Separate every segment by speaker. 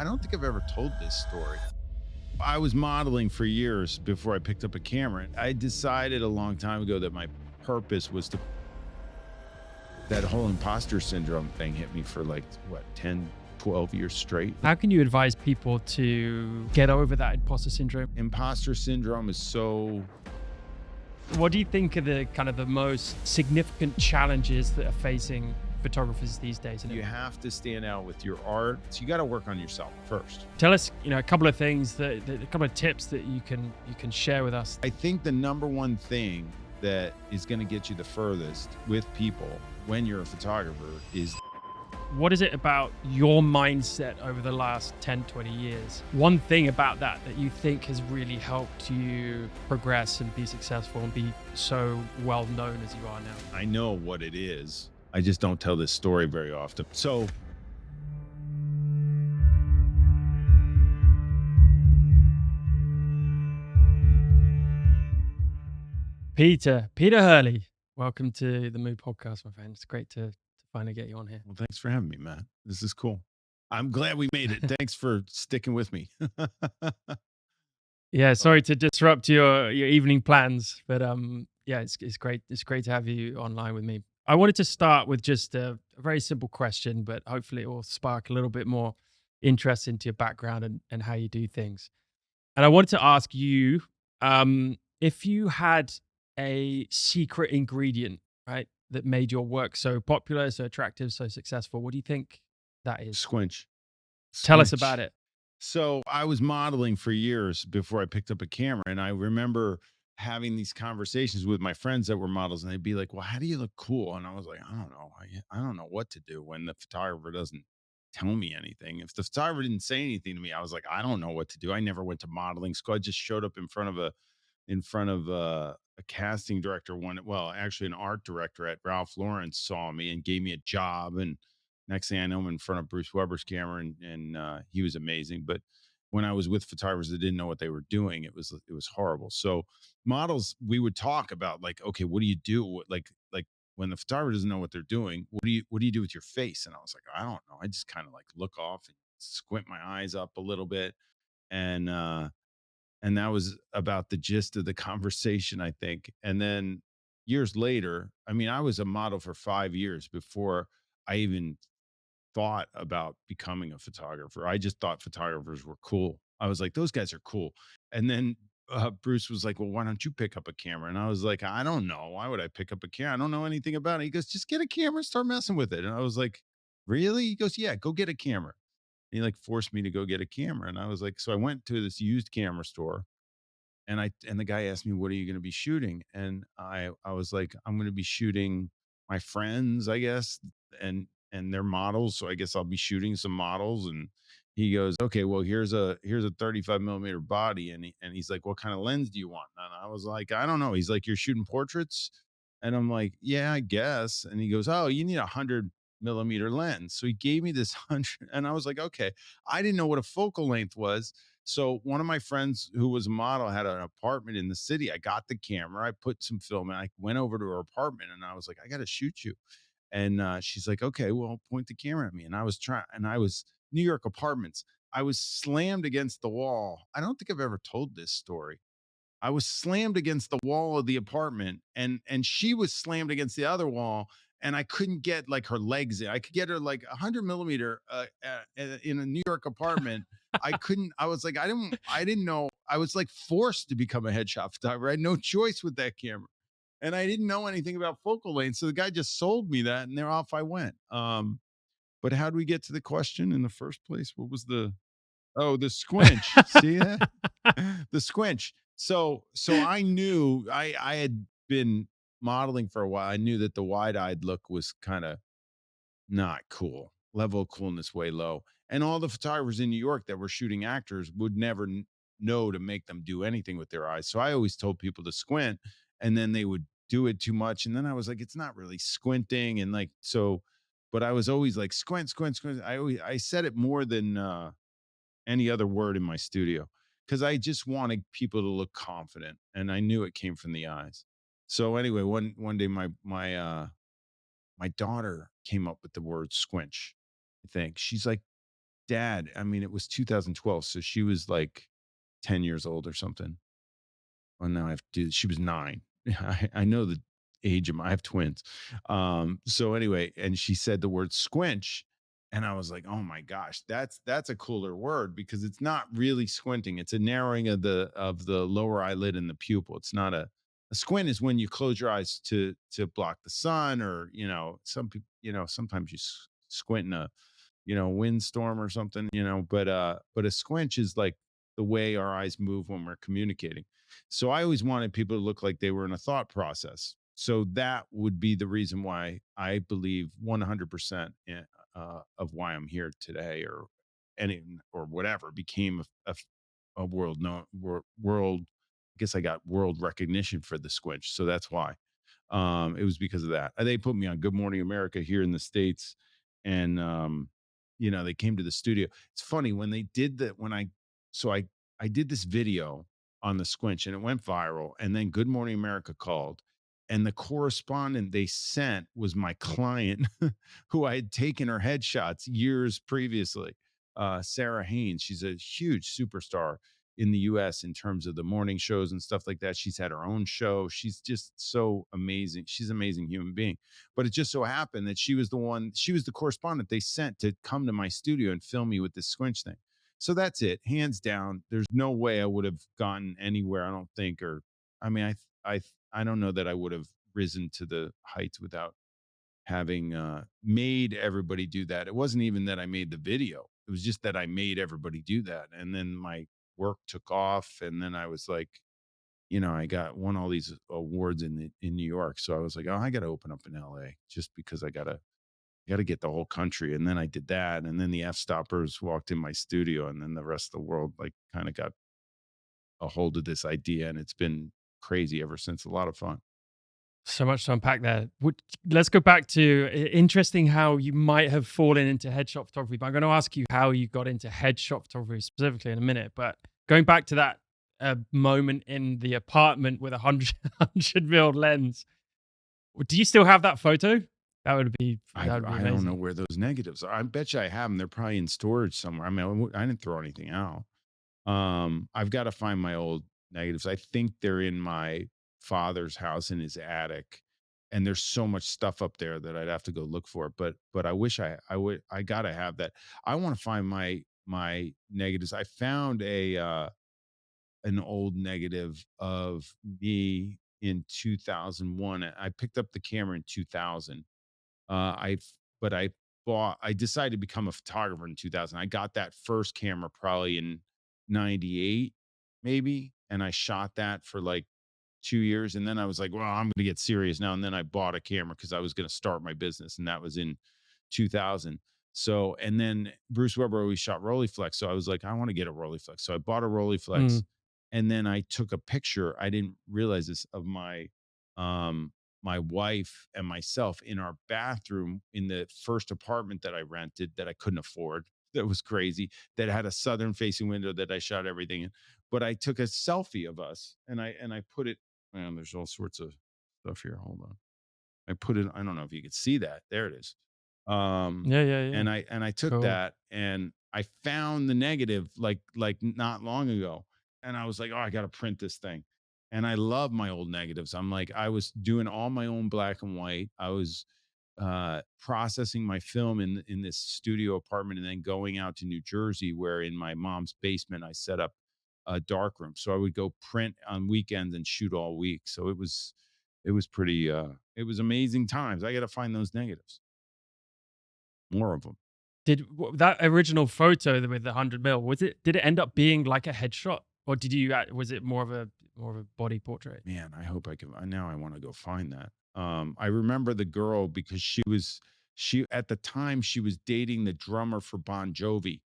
Speaker 1: I don't think I've ever told this story. I was modeling for years before I picked up a camera. I decided a long time ago that my purpose was to that whole imposter syndrome thing hit me for like what 10, 12 years straight.
Speaker 2: How can you advise people to get over that imposter syndrome?
Speaker 1: Imposter syndrome is so
Speaker 2: What do you think are the kind of the most significant challenges that are facing photographers these days?
Speaker 1: you have to stand out with your art. So you got to work on yourself first.
Speaker 2: Tell us, a couple of things a couple of tips that you can share with us.
Speaker 1: I think the number one thing that is going to get you the furthest with people when you're a photographer is
Speaker 2: What is it about your mindset over the last 10, 20 years? One thing about that you think has really helped you progress and be successful and be so well known as you are now?
Speaker 1: I know what it is. I just don't tell this story very often. So
Speaker 2: Peter Hurley, welcome to the Mood Podcast, my friend. It's great to finally get you on here.
Speaker 1: well, thanks for having me, Matt. This is cool. I'm glad we made it. Thanks for sticking with me.
Speaker 2: Yeah, sorry to disrupt your evening plans, but yeah, it's great. It's great to have you online with me. I wanted to start with just a very simple question, but hopefully it will spark a little bit more interest into your background and how you do things. And I wanted to ask you, if you had a secret ingredient, right, that made your work so popular, so attractive, so successful, what do you think that is?
Speaker 1: Squinch.
Speaker 2: Tell us
Speaker 1: Squinch.
Speaker 2: about it.
Speaker 1: So I was modeling for years before I picked up a camera. And I remember having these conversations with my friends that were models, and they'd be like, well, how do you look cool? And I was like, I don't know. I don't know what to do when the photographer doesn't tell me anything. If the photographer didn't say anything to me, I was like, I don't know what to do. I never went to modeling school. I just showed up in front of a casting director actually an art director at Ralph Lauren saw me and gave me a job. And next thing I know, I'm in front of Bruce Weber's camera, and he was amazing. But when I was with photographers that didn't know what they were doing, it was horrible. So models, we would talk about like, okay, what do you do? Like when the photographer doesn't know what they're doing, what do you do with your face? And I was like, I don't know. I just kind of like look off and squint my eyes up a little bit, and and that was about the gist of the conversation, I think. And then years later, I mean, I was a model for 5 years before I even thought about becoming a photographer. I just thought photographers were cool. I was like, those guys are cool. And then Bruce was like, well, why don't you pick up a camera? And I was like, I don't know. Why would I pick up a camera? I don't know anything about it. He goes, just get a camera and start messing with it. And I was like, really? He goes, yeah, go get a camera. And he like forced me to go get a camera. And I was like, so I went to this used camera store, and the guy asked me, what are you going to be shooting? And I was like, I'm going to be shooting my friends, I guess, and their models. So I guess I'll be shooting some models. And he goes, okay, well, here's a 35 millimeter body. And he's like, what kind of lens do you want? And I was like, I don't know. He's like, you're shooting portraits? And I'm like, yeah, I guess. And he goes, oh, you need 100 millimeter lens. So he gave me this 100, and I was like, okay. I didn't know what a focal length was. So one of my friends who was a model had an apartment in the city. I got the camera, I put some film, and I went over to her apartment, and I was like, I got to shoot you. And she's like, okay, well, point the camera at me. And I was New York apartments. I was slammed against the wall. I don't think I've ever told this story. I was slammed against the wall of the apartment, and she was slammed against the other wall, and I couldn't get like her legs in. I could get her like 100 millimeter in a New York apartment. I couldn't. I was like, I didn't know. I was like forced to become a headshot photographer. I had no choice with that camera, and I didn't know anything about focal length. So the guy just sold me that, and there off I went. But how do we get to the question in the first place? What was the the squinch? See that? The squinch. So I knew I had been modeling for a while. I knew that the wide-eyed look was kind of not cool. Level of coolness way low. And all the photographers in New York that were shooting actors would never know to make them do anything with their eyes. So I always told people to squint, and then they would do it too much. And then I was like, it's not really squinting. And like, so, but I was always like, squint, squint, squint. I said it more than any other word in my studio because I just wanted people to look confident, and I knew it came from the eyes. So anyway, one day my daughter came up with the word squinch. I think she's like, dad, I mean, it was 2012, so she was like 10 years old or something. Well, now I have to do she was 9. I know the age of my I have twins. So anyway, and she said the word squinch, and I was like, "Oh my gosh, that's a cooler word because it's not really squinting. It's a narrowing of the lower eyelid and the pupil. It's not a squint is when you close your eyes to block the sun or, some people, sometimes you squint in a windstorm or something, but a squinch is like the way our eyes move when we're communicating. So I always wanted people to look like they were in a thought process. So that would be the reason why I believe 100% of why I'm here today, or any or whatever became a world known world. I guess I got world recognition for the squinch, so that's why. It was because of that. They put me on Good Morning America here in the States, and they came to the studio. It's funny when they did that when so I did this video on the squinch and it went viral, and then Good Morning America called, and the correspondent they sent was my client who I had taken her headshots years previously. Sarah Haynes, she's a huge superstar in the US in terms of the morning shows and stuff like that. She's had her own show. She's just so amazing. She's an amazing human being. But it just so happened that she was the correspondent they sent to come to my studio and film me with this squinch thing. So that's it. Hands down, there's no way I would have gotten anywhere, I don't think, or I mean, I don't know that I would have risen to the heights without having made everybody do that. It wasn't even that I made the video. It was just that I made everybody do that. And then my work took off. And then I was like, I won all these awards in New York. So I was like, oh, I got to open up in LA just because I got to get the whole country. And then I did that. And then the F stoppers walked in my studio, and then the rest of the world like kind of got a hold of this idea. And it's been crazy ever since. A lot of fun.
Speaker 2: So much to unpack there. Let's go back to interesting how you might have fallen into headshot photography. But I'm going to ask you how you got into headshot photography specifically in a minute. But going back to that moment in the apartment with a 100 mil lens, do you still have that photo? That would be
Speaker 1: I don't know
Speaker 2: amazing.
Speaker 1: where those negatives are. I bet you I have them. They're probably in storage somewhere. I mean, I didn't throw anything out. I've got to find my old negatives. I think they're in my father's house in his attic, and there's so much stuff up there that I'd have to go look for. But I wish I gotta have that. I want to find my negatives. I found an old negative of me in 2001. I picked up the camera in 2000. I but I decided to become a photographer in 2000. I got that first camera probably in 98 maybe, and I shot that for like 2 years, and then I was like, "Well, I'm gonna get serious now," and then I bought a camera because I was gonna start my business, and that was in 2000. So, and then Bruce Weber always shot Rolleiflex, so I was like, "I wanna get a Rolleiflex." So I bought a
Speaker 2: Mm.
Speaker 1: Rolleiflex, and then I took a picture, I didn't realize this, of my wife and myself in our bathroom in the first apartment that I rented that I couldn't afford. That was crazy. That had a southern facing window that I shot everything in. But I took a selfie of us and I put it. Man, there's all sorts of stuff here. Hold on. I put it. I don't know if you could see that. There it is. Um,
Speaker 2: Yeah, yeah, yeah.
Speaker 1: and I took
Speaker 2: Cool.
Speaker 1: that and I found the negative like not long ago, and I was like, oh, I got to print this thing. And I love my old negatives. I'm like, I was doing all my own black and white. I was processing my film in this studio apartment, and then going out to New Jersey, where in my mom's basement I set up a dark room. So I would go print on weekends and shoot all week. So it was pretty it was amazing times. I got to find those negatives, more of them.
Speaker 2: That original photo with the 100 mil, did it end up being like a headshot, or was it more of a body portrait?
Speaker 1: Man, I hope I can. Now I want to go find that. I remember the girl because she at the time she was dating the drummer for Bon Jovi,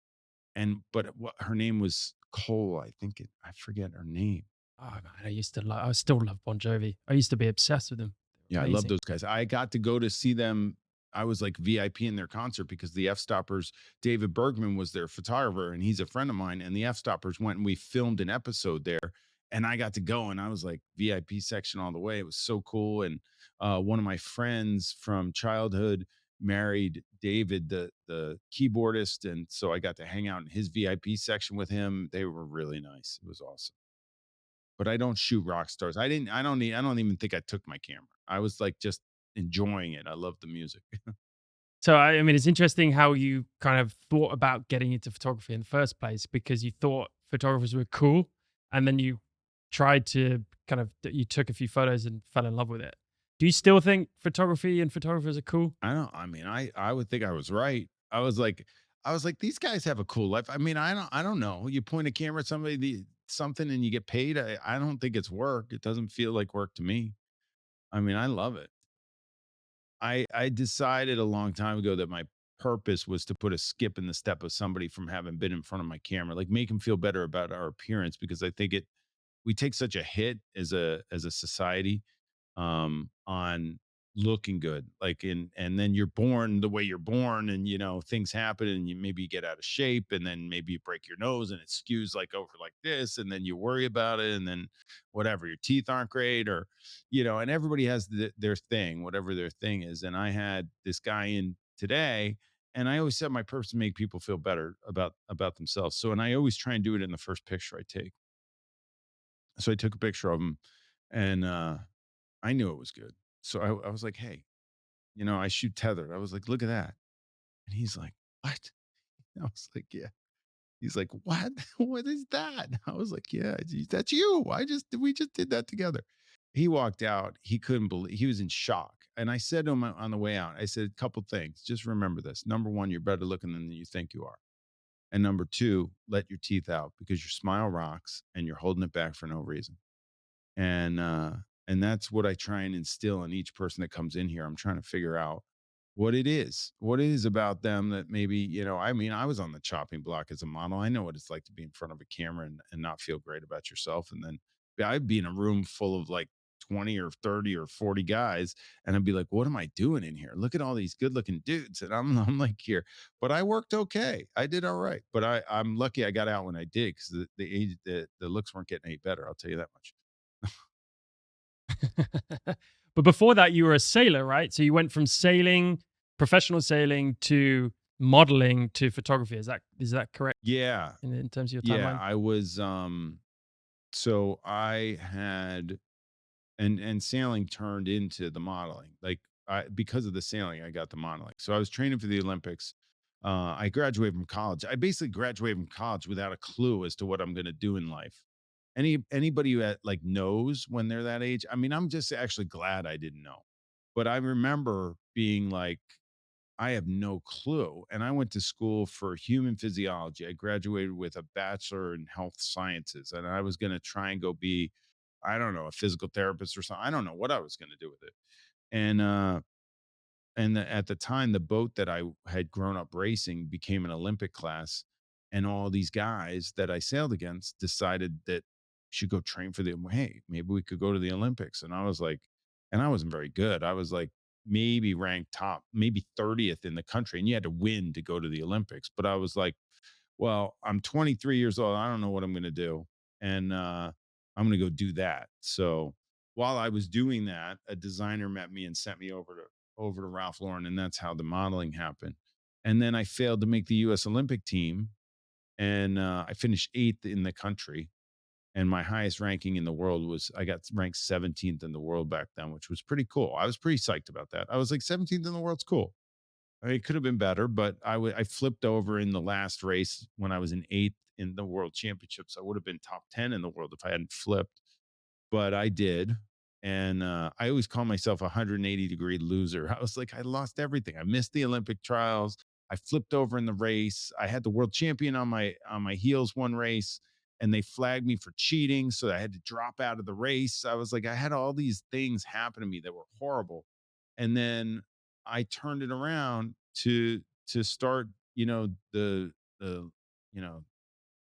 Speaker 1: and but what her name was Cole, I think. I forget her name.
Speaker 2: Oh man, I still love Bon Jovi. I used to be obsessed with them.
Speaker 1: Yeah, I love
Speaker 2: Amazing.
Speaker 1: those guys. I got to go to see them. I was like VIP in their concert because the F Stoppers, David Bergman was their photographer, and he's a friend of mine. And the F Stoppers went and we filmed an episode there. And I got to go, and I was like VIP section all the way. It was so cool. And one of my friends from childhood married David, the keyboardist, and so I got to hang out in his VIP section with him. They were really nice. It was awesome. But I don't shoot rock stars. I don't even think I took my camera. I was like just enjoying it. I love the music.
Speaker 2: So I mean, it's interesting how you kind of thought about getting into photography in the first place because you thought photographers were cool, and then you tried to you took a few photos and fell in love with it. Do you still think photography and photographers are cool?
Speaker 1: I mean, I would think I was right. I was like, these guys have a cool life. I mean, I don't know. You point a camera at somebody something and you get paid. I don't think it's work. It doesn't feel like work to me. I mean, I love it. I decided a long time ago that my purpose was to put a skip in the step of somebody from having been in front of my camera, like make them feel better about our appearance because I think it we take such a hit as a society on looking good like and then you're born the way you're born and things happen and you maybe get out of shape and then maybe you break your nose and it skews like over like this and then you worry about it and then whatever your teeth aren't great or and everybody has their thing whatever their thing is and I had this guy in today and I always said my purpose to make people feel better about themselves so and I always try and do it in the first picture I take so I took a picture of him and I knew it was good. So I was like, "Hey, I shoot tethered." I was like, "Look at that." And he's like, "What?" I was like, "Yeah." He's like, "What? What is that?" I was like, "Yeah, that's you. We just did that together." He walked out. He couldn't believe he was in shock. And I said to him on the way out, I said, a couple things. Just remember this. Number one, you're better looking than you think you are. And number two, let your teeth out because your smile rocks and you're holding it back for no reason. And that's what I try and instill in each person that comes in here. I'm trying to figure out what it is about them that maybe I mean I was on the chopping block as a model. I know what it's like to be in front of a camera and not feel great about yourself and then I'd be in a room full of like 20 or 30 or 40 guys and I'd be like what am I doing in here, look at all these good looking dudes and I'm like here but I worked okay, I did all right but I'm lucky I got out when I did because the age the looks weren't getting any better, I'll tell you that much.
Speaker 2: But before that, you were a sailor, right? So you went from sailing, professional sailing, to modeling to photography. Is that correct
Speaker 1: Yeah.
Speaker 2: in terms of your
Speaker 1: Yeah,
Speaker 2: timeline?
Speaker 1: I was so I had and sailing turned into the modeling. Like I because of the sailing I got the modeling. So I was training for the Olympics. I graduated from college. I basically graduated from college without a clue as to what I'm going to do in life. Anybody who like knows when they're that age, I mean, I'm just actually glad I didn't know. But I remember being like I have no clue. And I went to school for human physiology. I graduated with a bachelor in health sciences, and I was going to try and go be, I don't know, a physical therapist or something. I don't know what I was going to do with it. And at the time, the boat that I had grown up racing became an Olympic class, and all these guys that I sailed against decided that we should go train for the. Hey, maybe we could go to the Olympics. And I was like, and I wasn't very good. I was like maybe ranked top, maybe 30th in the country, and you had to win to go to the Olympics. But I was like, well, I'm 23 years old. I don't know what I'm going to do. And I'm going to go do that. So while I was doing that, a designer met me and sent me over to Ralph Lauren. And that's how the modeling happened. And then I failed to make the US Olympic team. And I finished eighth in the country. And my highest ranking in the world was I got ranked 17th in the world back then, which was pretty cool. I was pretty psyched about that. I was like 17th in the world's cool. I mean, it could have been better, but I flipped over in the last race when I was in eighth in the world championships. I would have been top 10 in the world if I hadn't flipped, but I did. And I always call myself a 180-degree loser. I was like, I lost everything. I missed the Olympic trials. I flipped over in the race. I had the world champion on my heels one race, and they flagged me for cheating. So I had to drop out of the race. I was like, I had all these things happen to me that were horrible. And then I turned it around to start, the you know,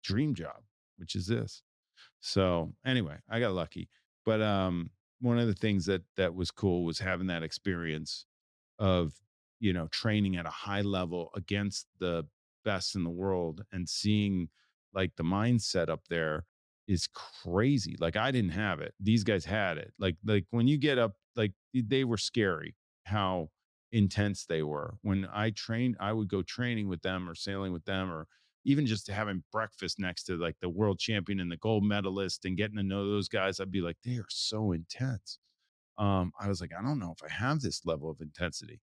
Speaker 1: dream job, which is this. So anyway, I got lucky. But one of the things that was cool was having that experience of, training at a high level against the best in the world and seeing like the mindset up there is crazy. Like I didn't have it. These guys had it. Like when you get up, like they were scary how intense they were. When I trained, I would go training with them or sailing with them, or even just having breakfast next to like the world champion and the gold medalist and getting to know those guys. I'd be like, they are so intense. I was like, I don't know if I have this level of intensity.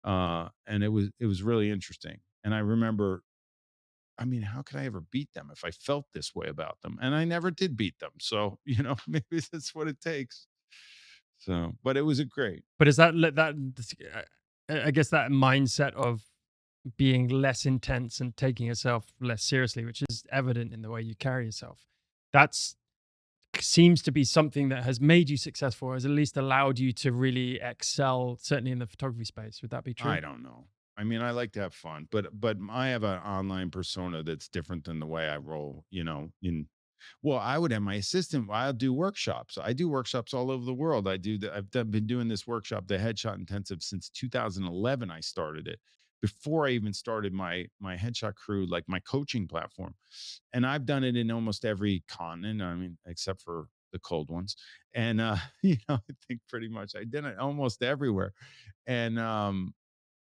Speaker 1: And it was really interesting. And I remember, I mean, how could I ever beat them if I felt this way about them? And I never did beat them. So, maybe that's what it takes. So, but it was a great.
Speaker 2: But is that I guess that mindset of being less intense and taking yourself less seriously, which is evident in the way you carry yourself, that's seems to be something that has made you successful, or has at least allowed you to really excel, certainly in the photography space. Would that be true?
Speaker 1: I don't know. I mean, I like to have fun, but I have an online persona that's different than the way I roll, well, I would have my assistant. I'll do workshops. I do workshops all over the world. Been doing this workshop, the Headshot Intensive, since 2011. I started it before I even started my headshot crew, like my coaching platform. And I've done it in almost every continent. I mean, except for the cold ones. And I think pretty much I did it almost everywhere. And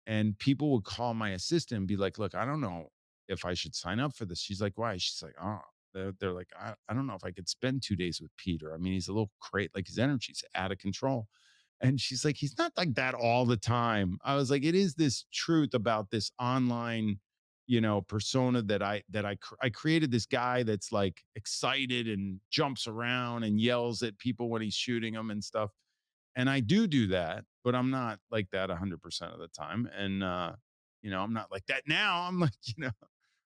Speaker 1: and people would call my assistant and be like, "Look, I don't know if I should sign up for this." She's like, "Why?" She's like, "Oh." They're like, I don't know if I could spend 2 days with Peter. I mean, he's a little like his energy's out of control. And she's like, he's not like that all the time. I was like, it is this truth about this online, persona I created this guy that's like excited and jumps around and yells at people when he's shooting them and stuff. And I do that, but I'm not like that 100% of the time. And I'm not like that now. I'm like,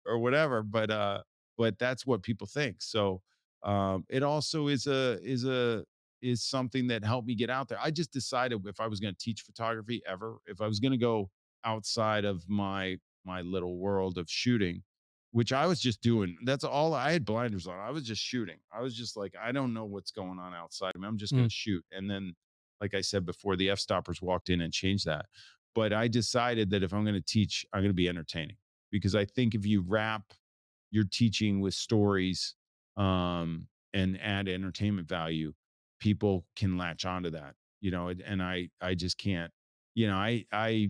Speaker 1: or whatever, but that's what people think. So it also is something that helped me get out there. I just decided if I was going to teach photography ever, if I was going to go outside of my little world of shooting, which I was just doing, that's all. I had blinders on. I was just shooting. I was just like, I don't know what's going on outside of me. I'm just going
Speaker 2: Mm.
Speaker 1: to shoot. And then, like I said before, the f-stoppers walked in and changed that. But I decided that if I'm going to teach, I'm going to be entertaining, because I think if you wrap your teaching with stories, and add entertainment value, people can latch onto that. And I just can't. I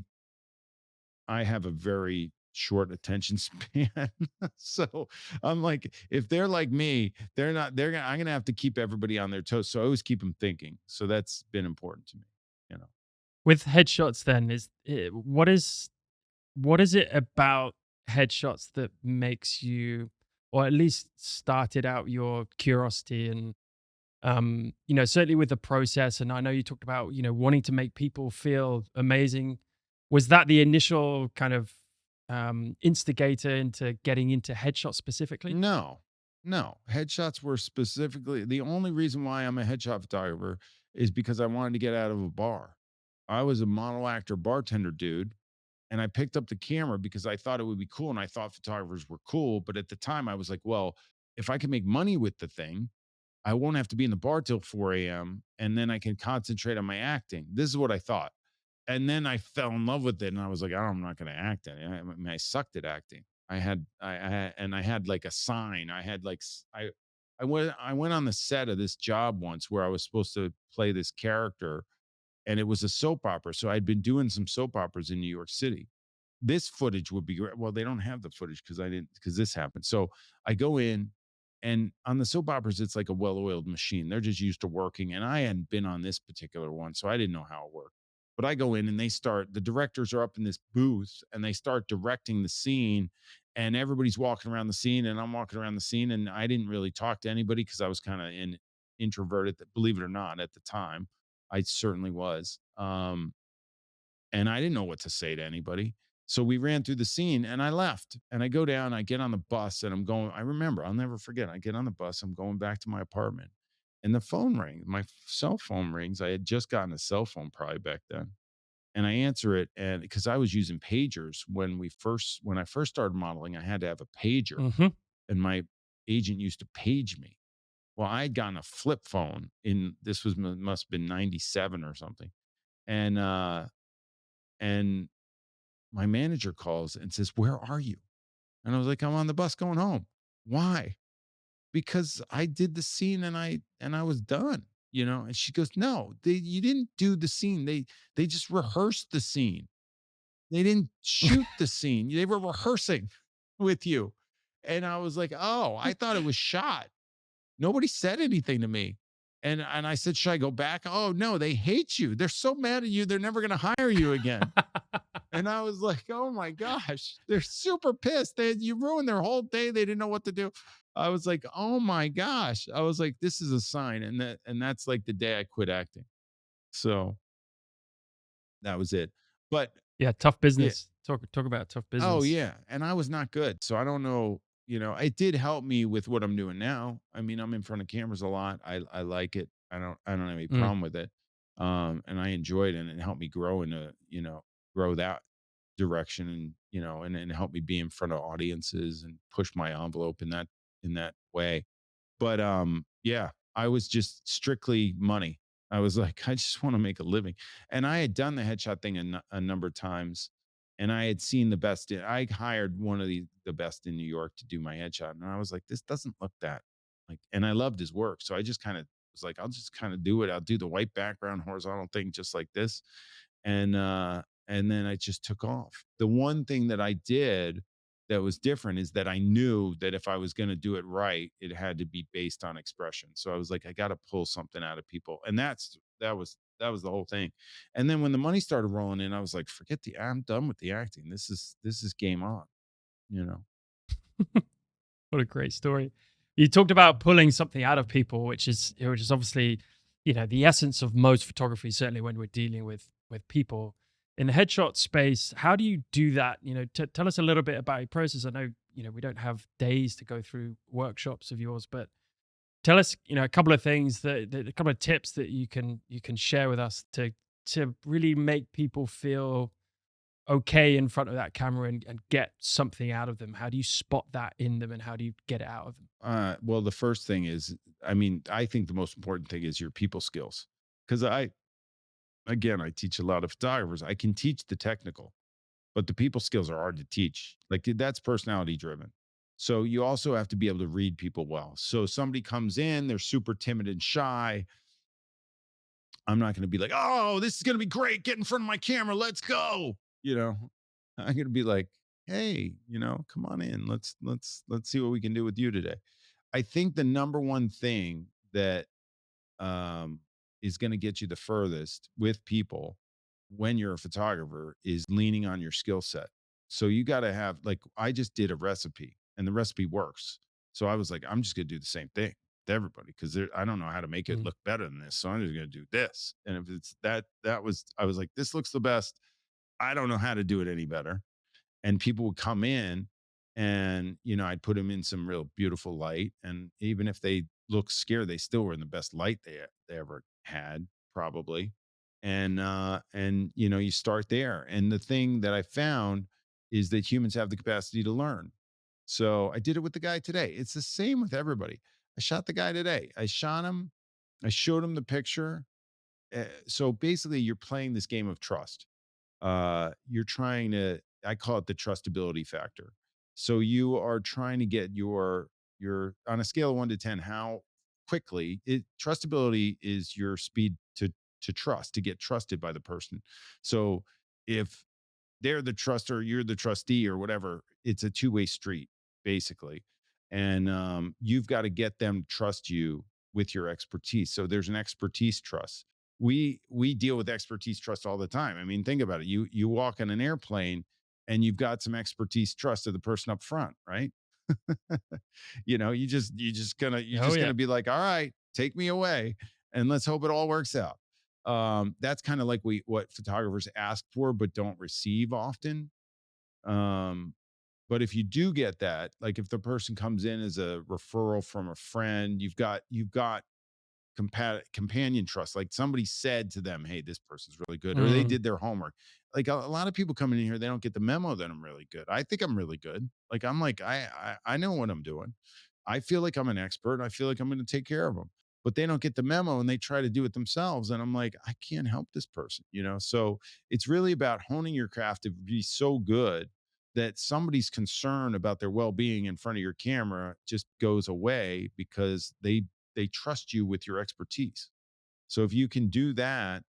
Speaker 1: have a very short attention span. So I'm like, if they're like me, I'm gonna have to keep everybody on their toes. So I always keep them thinking. So that's been important to me, you know.
Speaker 2: With headshots, then what is it about headshots that makes you, or at least started out your curiosity and certainly with the process, and I know you talked about wanting to make people feel amazing. Was that the initial kind of instigator into getting into headshots specifically?
Speaker 1: No, no. Headshots were specifically the only reason why I'm a headshot photographer is because I wanted to get out of a bar. I was a model actor bartender dude, and I picked up the camera because I thought it would be cool and I thought photographers were cool. But at the time, I was like, well, if I can make money with the thing, I won't have to be in the bar till 4 a.m. and then I can concentrate on my acting. This is what I thought. And then I fell in love with it, and I was like, "Oh, I'm not gonna act any." I mean, I sucked at acting. I had like a sign. I had like I went on the set of this job once where I was supposed to play this character, and it was a soap opera. So I'd been doing some soap operas in New York City. This footage would be great. Well, they don't have the footage because this happened. So I go in, and on the soap operas, it's like a well-oiled machine. They're just used to working. And I hadn't been on this particular one, so I didn't know how it worked. But I go in and the directors are up in this booth and they start directing the scene. And everybody's walking around the scene, and I'm walking around the scene. And I didn't really talk to anybody because I was kind of introverted, believe it or not, at the time. I certainly was. And I didn't know what to say to anybody. So we ran through the scene and I left, and I go down, I get on the bus and I remember, I'll never forget. I get on the bus, I'm going back to my apartment, and the phone rings. My cell phone rings. I had just gotten a cell phone probably back then. And I answer it. And because I was using pagers when I first started modeling, I had to have a pager,
Speaker 2: Hmm.
Speaker 1: and my agent used to page me. Well, I had gotten a flip phone in this was must have been 97 or something. And my manager calls and says, "Where are you?" And I was like, "I'm on the bus going home." "Why?" "Because I did the scene and I was done." And she goes, "No, you didn't do the scene. They just rehearsed the scene." They didn't shoot the scene. They were rehearsing with you. And I was like, "Oh, I thought it was shot." Nobody said anything to me. And I said, "Should I go back?" "Oh, no, they hate you. They're so mad at you, they're never gonna hire you again." And I was like, "Oh my gosh, they're super pissed. You ruined their whole day. They didn't know what to do." I was like, "Oh my gosh." I was like, "This is a sign." And that's like the day I quit acting. So that was it. But
Speaker 2: Yeah, tough
Speaker 1: yeah,
Speaker 2: business. Talk about tough
Speaker 1: oh
Speaker 2: business.
Speaker 1: yeah, and I was not good. So I don't know, it did help me with what I'm doing now. I mean, I'm in front of cameras a lot. I like it. I don't have any
Speaker 2: Mm.
Speaker 1: problem with it. And I enjoyed it, and it helped me grow grow that direction, and help me be in front of audiences and push my envelope in that way. But, yeah, I was just strictly money. I was like, "I just wanna make a living." And I had done the headshot thing a number of times, and I had seen the best I hired one of the best in New York to do my headshot, and I was like, "This doesn't look that," and I loved his work, so I just kinda was like, "I'll just kinda do it. I'll do the white background horizontal thing just like this." And then I just took off. The one thing that I did that was different is that I knew that if I was going to do it right, it had to be based on expression. So I was like, I got to pull something out of people, and that was the whole thing. And then when the money started rolling in, I was like, forget I'm done with the acting. This is game on. You know.
Speaker 2: What a great story. You talked about pulling something out of people, which is obviously, the essence of most photography, certainly when we're dealing with people. In the headshot space, how do you do that? Tell us a little bit about your process. I know, we don't have days to go through workshops of yours, but tell us, a couple of things a couple of tips that you can share with us to really make people feel okay in front of that camera and get something out of them? How do you spot that in them and how do you get it out of them?
Speaker 1: Well, the first thing is, I mean, I think the most important thing is your people skills, because I teach a lot of photographers. I can teach the technical, but the people skills are hard to teach. Like, that's personality driven. So you also have to be able to read people well. So somebody comes in, they're super timid and shy. I'm not going to be like, "Oh, this is going to be great. Get in front of my camera. Let's go." I'm going to be like, "Hey, come on in. Let's see what we can do with you today." I think the number one thing that um, is going to get you the furthest with people when you're a photographer is leaning on your skill set. So you got to have, like, I just did a recipe and the recipe works. So I was like, I'm just going to do the same thing to everybody because I don't know how to make it
Speaker 2: Mm.
Speaker 1: look better than this. So I'm just going to do this. And if it's I was like, this looks the best. I don't know how to do it any better. And people would come in, and I'd put them in some real beautiful light, and even if they look scared, they still were in the best light they ever had, probably. And you start there, and the thing that I found is that humans have the capacity to learn. So I did it with the guy today. It's the same with everybody. I shot the guy today. I shot him. I showed him the picture. So basically, you're playing this game of trust. You're trying to, I call it the trustability factor. So you are trying to get your on a scale of 1 to 10, how quickly it trustability is your speed to trust, to get trusted by the person. So if they're the trustor, you're the trustee or whatever, it's a two-way street, basically. And you've got to get them to trust you with your expertise. So there's an expertise trust. We deal with expertise trust all the time. I mean, think about it. You walk on an airplane and you've got some expertise trust of the person up front, right? You're
Speaker 2: Oh
Speaker 1: just
Speaker 2: yeah.
Speaker 1: gonna be like, all right, take me away, and let's hope it all works out. That's kind of like what photographers ask for but don't receive often. um but if you do get that, like if the person comes in as a referral from a friend, you've got companion trust. Like somebody said to them, "Hey, this person's really good," or they
Speaker 2: Mm.
Speaker 1: did their homework. Like a lot of people coming in here, they don't get the memo that I'm really good. I think I'm really good. Like I'm like I know what I'm doing. I feel like I'm an expert. I feel like I'm going to take care of them. But they don't get the memo and they try to do it themselves. And I'm like, I can't help this person. So it's really about honing your craft to be so good that somebody's concern about their well-being in front of your camera just goes away because they trust you with your expertise. So if you can do that,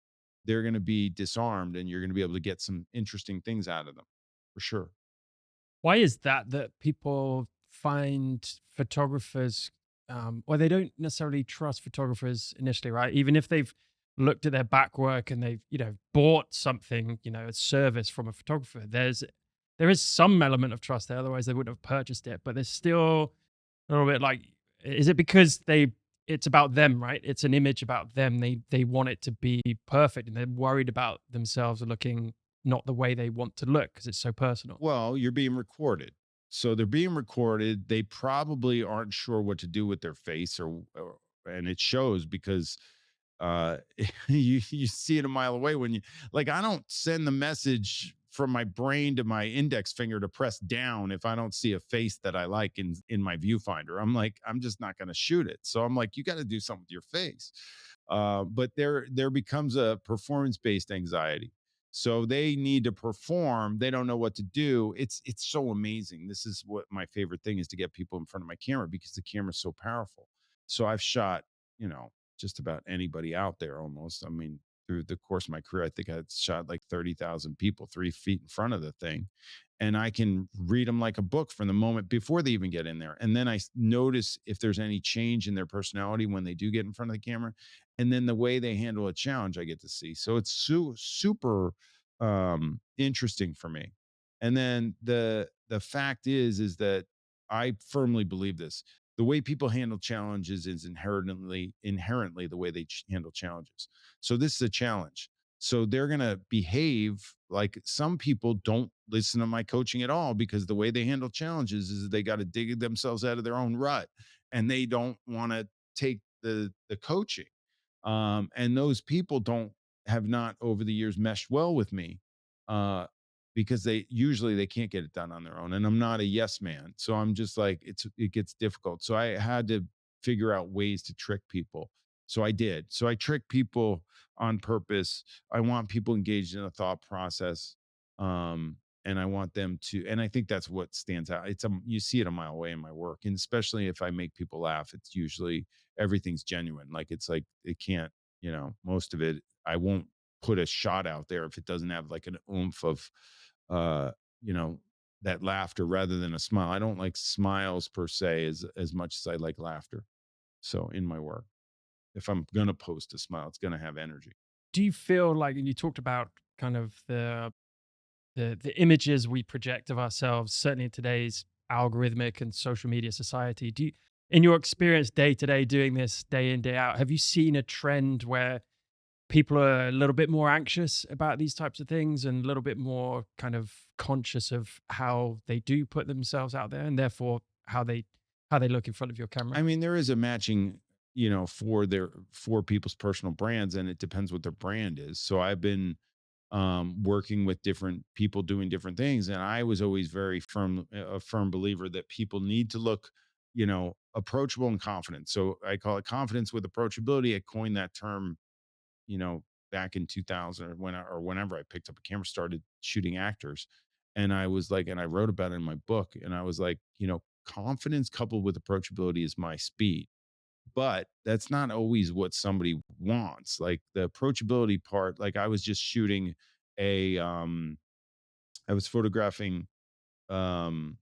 Speaker 1: they're going to be disarmed and you're going to be able to get some interesting things out of them for sure.
Speaker 2: Why is that that people find photographers, or they don't necessarily trust photographers initially, right? Even if they've looked at their back work and they've, bought something, a service from a photographer, there is some element of trust there. Otherwise, they wouldn't have purchased it. But there's still a little bit like, is it because it's about them, right? It's an image about them. They want it to be perfect, and they're worried about themselves looking not the way they want to look because it's so personal.
Speaker 1: Well, you're being recorded. So they're being recorded. They probably aren't sure what to do with their face or and it shows because uh you see it a mile away when you like I don't send the message from my brain to my index finger to press down if I don't see a face that I like in my viewfinder. I'm like I'm just not going to shoot it. So I'm like you got to do something with your face. But there becomes a performance based anxiety, so they need to perform. They don't know what to do. It's so amazing. This is what my favorite thing is, to get people in front of my camera because the camera's so powerful. So I've shot, you know, just about anybody out there almost. I mean, through the course of my career, I think I had shot like 30,000 people 3 feet in front of the thing. And I can read them like a book from the moment before they even get in there. And then notice if there's any change in their personality when they do get in front of the camera. And then the way they handle a challenge, I get to see. So it's super interesting for me. And then the fact is that I firmly believe this: the way people handle challenges is inherently the way they handle challenges. So this is a challenge, so they're going to behave like some people don't listen to my coaching at all because the way they handle challenges is they got to dig themselves out of their own rut and they don't want to take the coaching. And those people don't have not over the years meshed well with me, uh, because they can't get it done on their own. And I'm not a yes man, so I'm just like it gets difficult. So I had to figure out ways to trick people. So I did. So I trick people on purpose. I want people engaged in a thought process. And I want them to, and I think that's what stands out. You see it a mile away in my work, and especially if I make people laugh, it's usually everything's genuine. Like it's like it can't, most of it, I won't put a shot out there if it doesn't have like an oomph of, uh, you know, that laughter rather than a smile. I don't like smiles per se as much as I like laughter. So in my work, if I'm gonna post a smile, it's gonna have energy.
Speaker 2: Do you feel like, and you talked about kind of the images we project of ourselves, certainly in today's algorithmic and social media society. In your experience day to day doing this day in, day out, have you seen a trend where people are a little bit more anxious about these types of things and a little bit more kind of conscious of how they do put themselves out there and therefore how they look in front of your camera?
Speaker 1: I mean, there is a matching, for people's personal brands, and it depends what their brand is. So I've been working with different people doing different things, and I was always very a firm believer that people need to look, approachable and confident. So I call it confidence with approachability. I coined that term, you know, back in 2000 or whenever I picked up a camera, started shooting actors. And I was like, and I wrote about it in my book, and I was like, confidence coupled with approachability is my speed. But that's not always what somebody wants. Like the approachability part, like I was just shooting a I was photographing um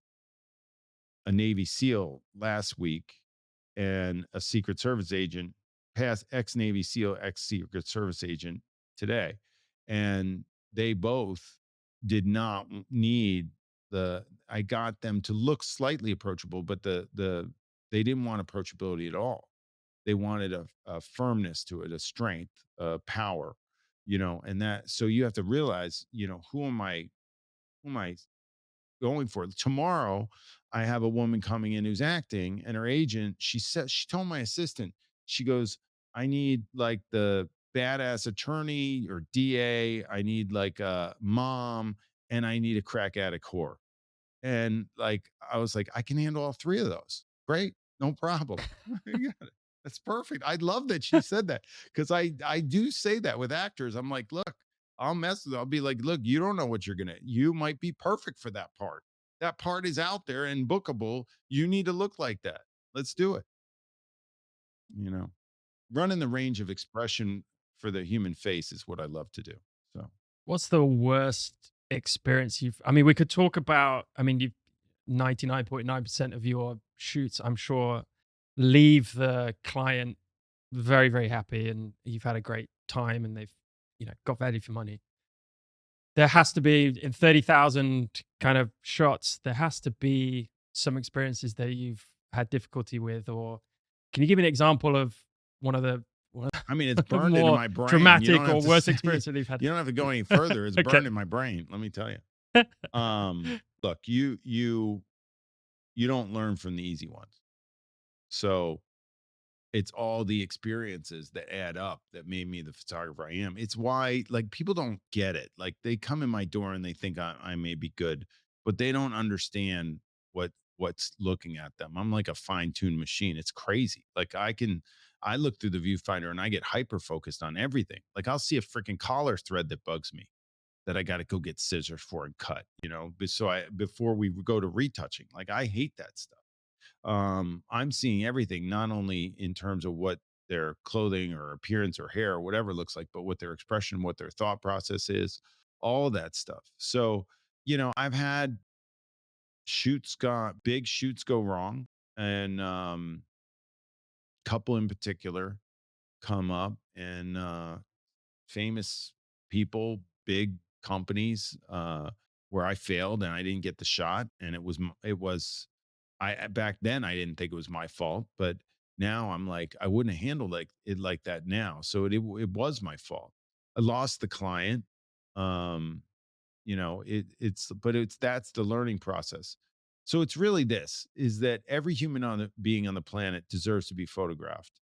Speaker 1: a Navy SEAL last week and a Secret Service agent, past ex Navy SEAL, ex Secret Service agent today. And they both did not need I got them to look slightly approachable, but they didn't want approachability at all. They wanted a firmness to it, a strength, a power, and that, so you have to realize, who am I going for? Tomorrow, I have a woman coming in who's acting, and her agent, she told my assistant, she goes, I need like the badass attorney or DA, I need like a mom, and I need a crack addict whore. And like I was like, I can handle all three of those. Great, no problem. You got it. That's perfect. I love that she said that because I do say that with actors. I'm like, look, I'll mess with it. I'll be like, look, you don't know what you might be perfect for that part. That part is out there and bookable. You need to look like that. Let's do it. You know, running the range of expression for the human face is what I love to do. So
Speaker 2: What's the worst experience you've I mean, we could talk about I mean, you've 99.9% of your shoots, I'm sure, leave the client very, very happy and you've had a great time and they've, got value for money. There has to be in 30,000 kind of shots, there has to be some experiences that you've had difficulty with, or can you give me an example of one of the one
Speaker 1: I mean, it's
Speaker 2: of the
Speaker 1: burned into
Speaker 2: more
Speaker 1: my brain. You don't
Speaker 2: dramatic
Speaker 1: have
Speaker 2: or
Speaker 1: to
Speaker 2: worst
Speaker 1: say
Speaker 2: experience that you've had?
Speaker 1: you don't have to go any further. It's
Speaker 2: Okay.
Speaker 1: burned in my brain, let me tell you. Look, you don't learn from the easy ones. So it's all the experiences that add up that made me the photographer I am. It's why, like, people don't get it. Like, they come in my door and they think I may be good, but they don't understand what's looking at them. I'm like a fine-tuned machine. It's crazy. Like, I look through the viewfinder and I get hyper focused on everything. Like, I'll see a freaking collar thread that bugs me that I got to go get scissors for and cut, so I before we go to retouching. Like, I hate that stuff. I'm seeing everything, not only in terms of what their clothing or appearance or hair or whatever looks like, but what their expression, what their thought process is, all that stuff. So, I've had big shoots go wrong, and couple in particular come up, and famous people, big companies, where I failed and I didn't get the shot, and back then I didn't think it was my fault, but now I'm like, I wouldn't have handled it like that now. So it was my fault. I lost the client. Um, but that's the learning process. So it's really this is that every human being on the planet deserves to be photographed.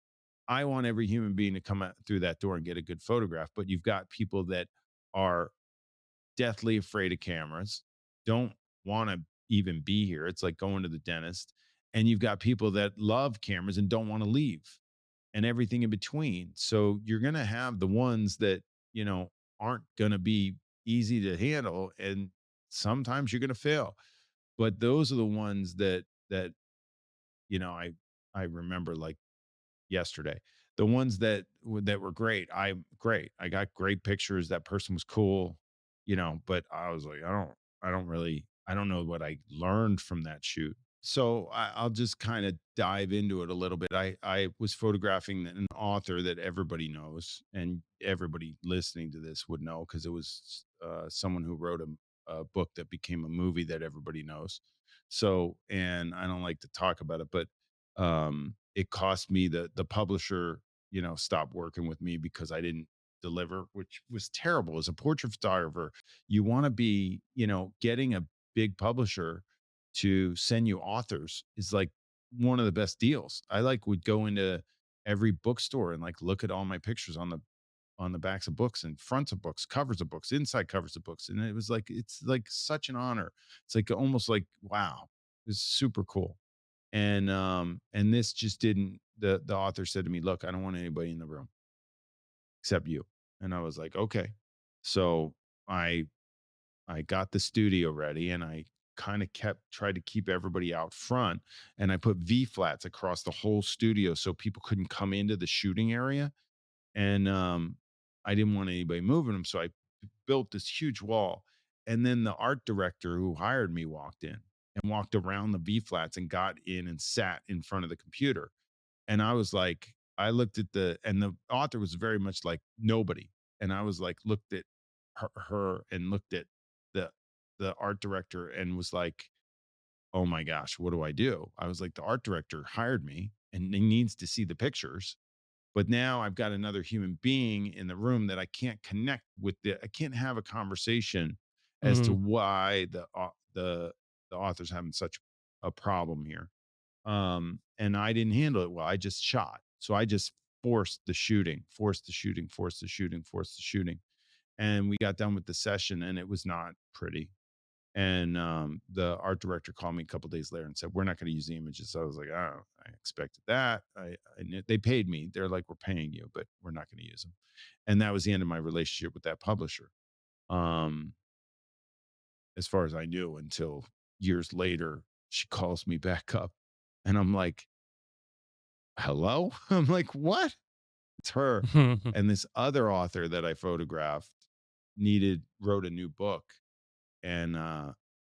Speaker 1: I want every human being to come out through that door and get a good photograph, but you've got people that are deathly afraid of cameras, don't want to even be here. It's like going to the dentist. And you've got people that love cameras and don't want to leave, and everything in between. So you're going to have the ones that, aren't going to be easy to handle. And sometimes you're going to fail. But those are the ones that, I remember like yesterday. The ones that were great, great. I got great pictures. That person was cool, but I was like, I don't know what I learned from that shoot. So I'll just kind of dive into it a little bit. I was photographing an author that everybody knows, and everybody listening to this would know because it was someone who wrote a book that became a movie that everybody knows. So, and I don't like to talk about it, but it cost me the publisher, stopped working with me because I didn't deliver, which was terrible. As a portrait photographer, you want to be, getting a big publisher to send you authors is like one of the best deals. I like would go into every bookstore and like look at all my pictures on the backs of books and fronts of books, covers of books, inside covers of books. And it's like such an honor. It's like almost like, wow, it's super cool. And this just didn't the author said to me, look, I don't want anybody in the room except you. And I was like, okay. So I I got the studio ready, and I kind of tried to keep everybody out front, and I put V flats across the whole studio so people couldn't come into the shooting area. And I didn't want anybody moving them, so I built this huge wall. And then the art director who hired me walked in and walked around the V flats and got in and sat in front of the computer. And I was like, I looked at and the author was very much like nobody. And I was like, looked at her and looked at the the art director and was like, oh my gosh, what do I do? I was like, the art director hired me and he needs to see the pictures, but now I've got another human being in the room that I can't connect with. I can't have a conversation as to
Speaker 2: Mhm.
Speaker 1: why the author's having such a problem here. And I didn't handle it well. I just shot. So I just forced the shooting, forced the shooting, forced the shooting, forced the shooting. And we got done with the session and it was not pretty. And the art director called me a couple days later and said, we're not going to use the images. So I was like, oh, I expected that. They paid me. They're like, we're paying you, but we're not going to use them. And that was the end of my relationship with that publisher. Um, as far as I knew, until years later, she calls me back up and I'm like, hello? I'm like, what? It's her. And this other author that I photographed wrote a new book, and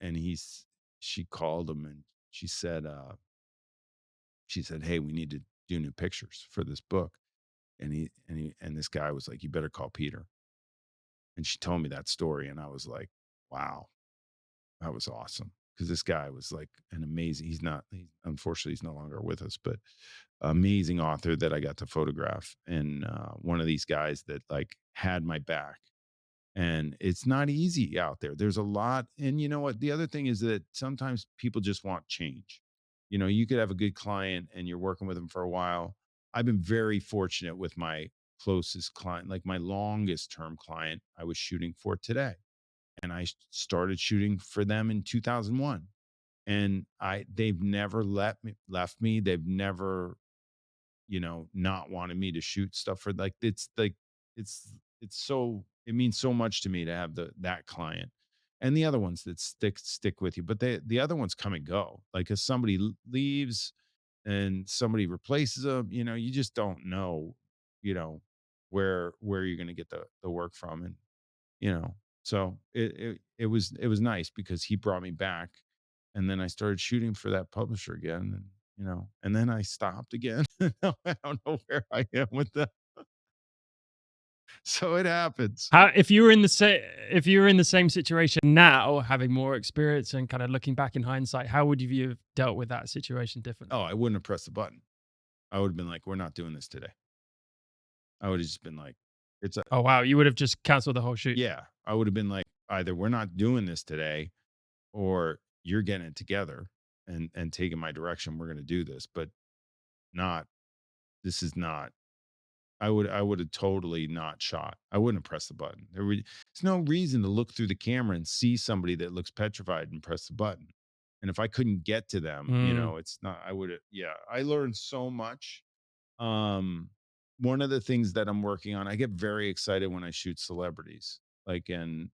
Speaker 1: he's she called him and she said, "Hey, we need to do new pictures for this book." And this guy was like, "You better call Peter." And she told me that story, and I was like, "Wow, that was awesome." Because this guy was like an amazing. Unfortunately he's no longer with us, but amazing author that I got to photograph, and one of these guys that like had my back. And it's not easy out there. There's a lot. And you know what? The other thing is that sometimes people just want change. You could have a good client and you're working with them for a while. I've been very fortunate with my closest client, like my longest term client I was shooting for today. And I started shooting for them in 2001. And they've never left me. They've never not wanting me to shoot stuff for it's it means so much to me to have that client. And the other ones that stick with you, but the other ones come and go. Like if somebody leaves and somebody replaces them, you just don't know, you know, where you're going to get the work from. And you know so it was nice because he brought me back, and then I started shooting for that publisher again, and and then I stopped again. Now I don't know where I am with that. So it happens.
Speaker 2: How if you were in the same situation now, having more experience and kind of looking back in hindsight, how would you have dealt with that situation
Speaker 1: Oh,
Speaker 2: differently?
Speaker 1: I wouldn't have pressed the button. I would have been like, we're not doing this today. I would have just been like, it's a
Speaker 2: Oh wow, you would have just canceled the whole shoot.
Speaker 1: yeah. I would have been like, either we're not doing this today, or you're getting it together and taking my direction. We're going to do this, but not this is not I would have totally not shot. I wouldn't have pressed the button. There's no reason to look through the camera and see somebody that looks petrified and press the button. And if I couldn't get to them,
Speaker 2: Mm.
Speaker 1: it's not. I would have. Yeah, I learned so much. Um, One of the things that I'm working on, I get very excited when I shoot celebrities, like in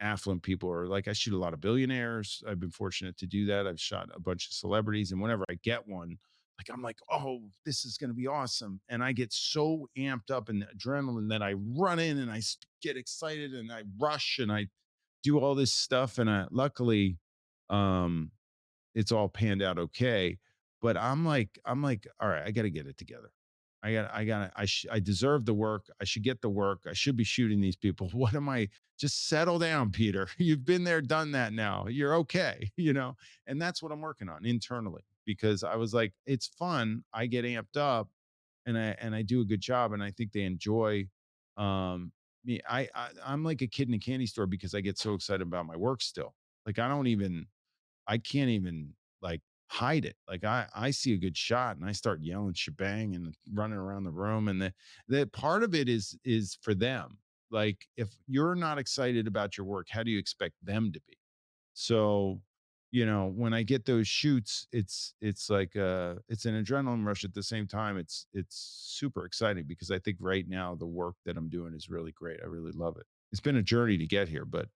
Speaker 1: affluent people, or like I shoot a lot of billionaires. I've been fortunate to do that. I've shot a bunch of celebrities, and whenever I get one, like I'm like, oh, this is going to be awesome. And I get so amped up in the adrenaline that I run in and get excited and I rush and I do all this stuff. And luckily, um, it's all panned out okay. But I'm like, all right, I got to get it together. I deserve the work. I should get the work. I should be shooting these people. What am I? Just settle down, Peter. You've been there, done that now. You're okay, And that's what I'm working on internally, because I was like, it's fun. I get amped up and I do a good job, and I think they enjoy me. I'm like a kid in a candy store because I get so excited about my work still. Like I can't even like hide it. Like I see a good shot and I start yelling shebang and running around the room. And the part of it is for them. Like if you're not excited about your work, how do you expect them to be? So, when I get those shoots, it's like it's an adrenaline rush. At the same time, it's super exciting because I think right now the work that I'm doing is really great. I really love it. It's been a journey to get here, but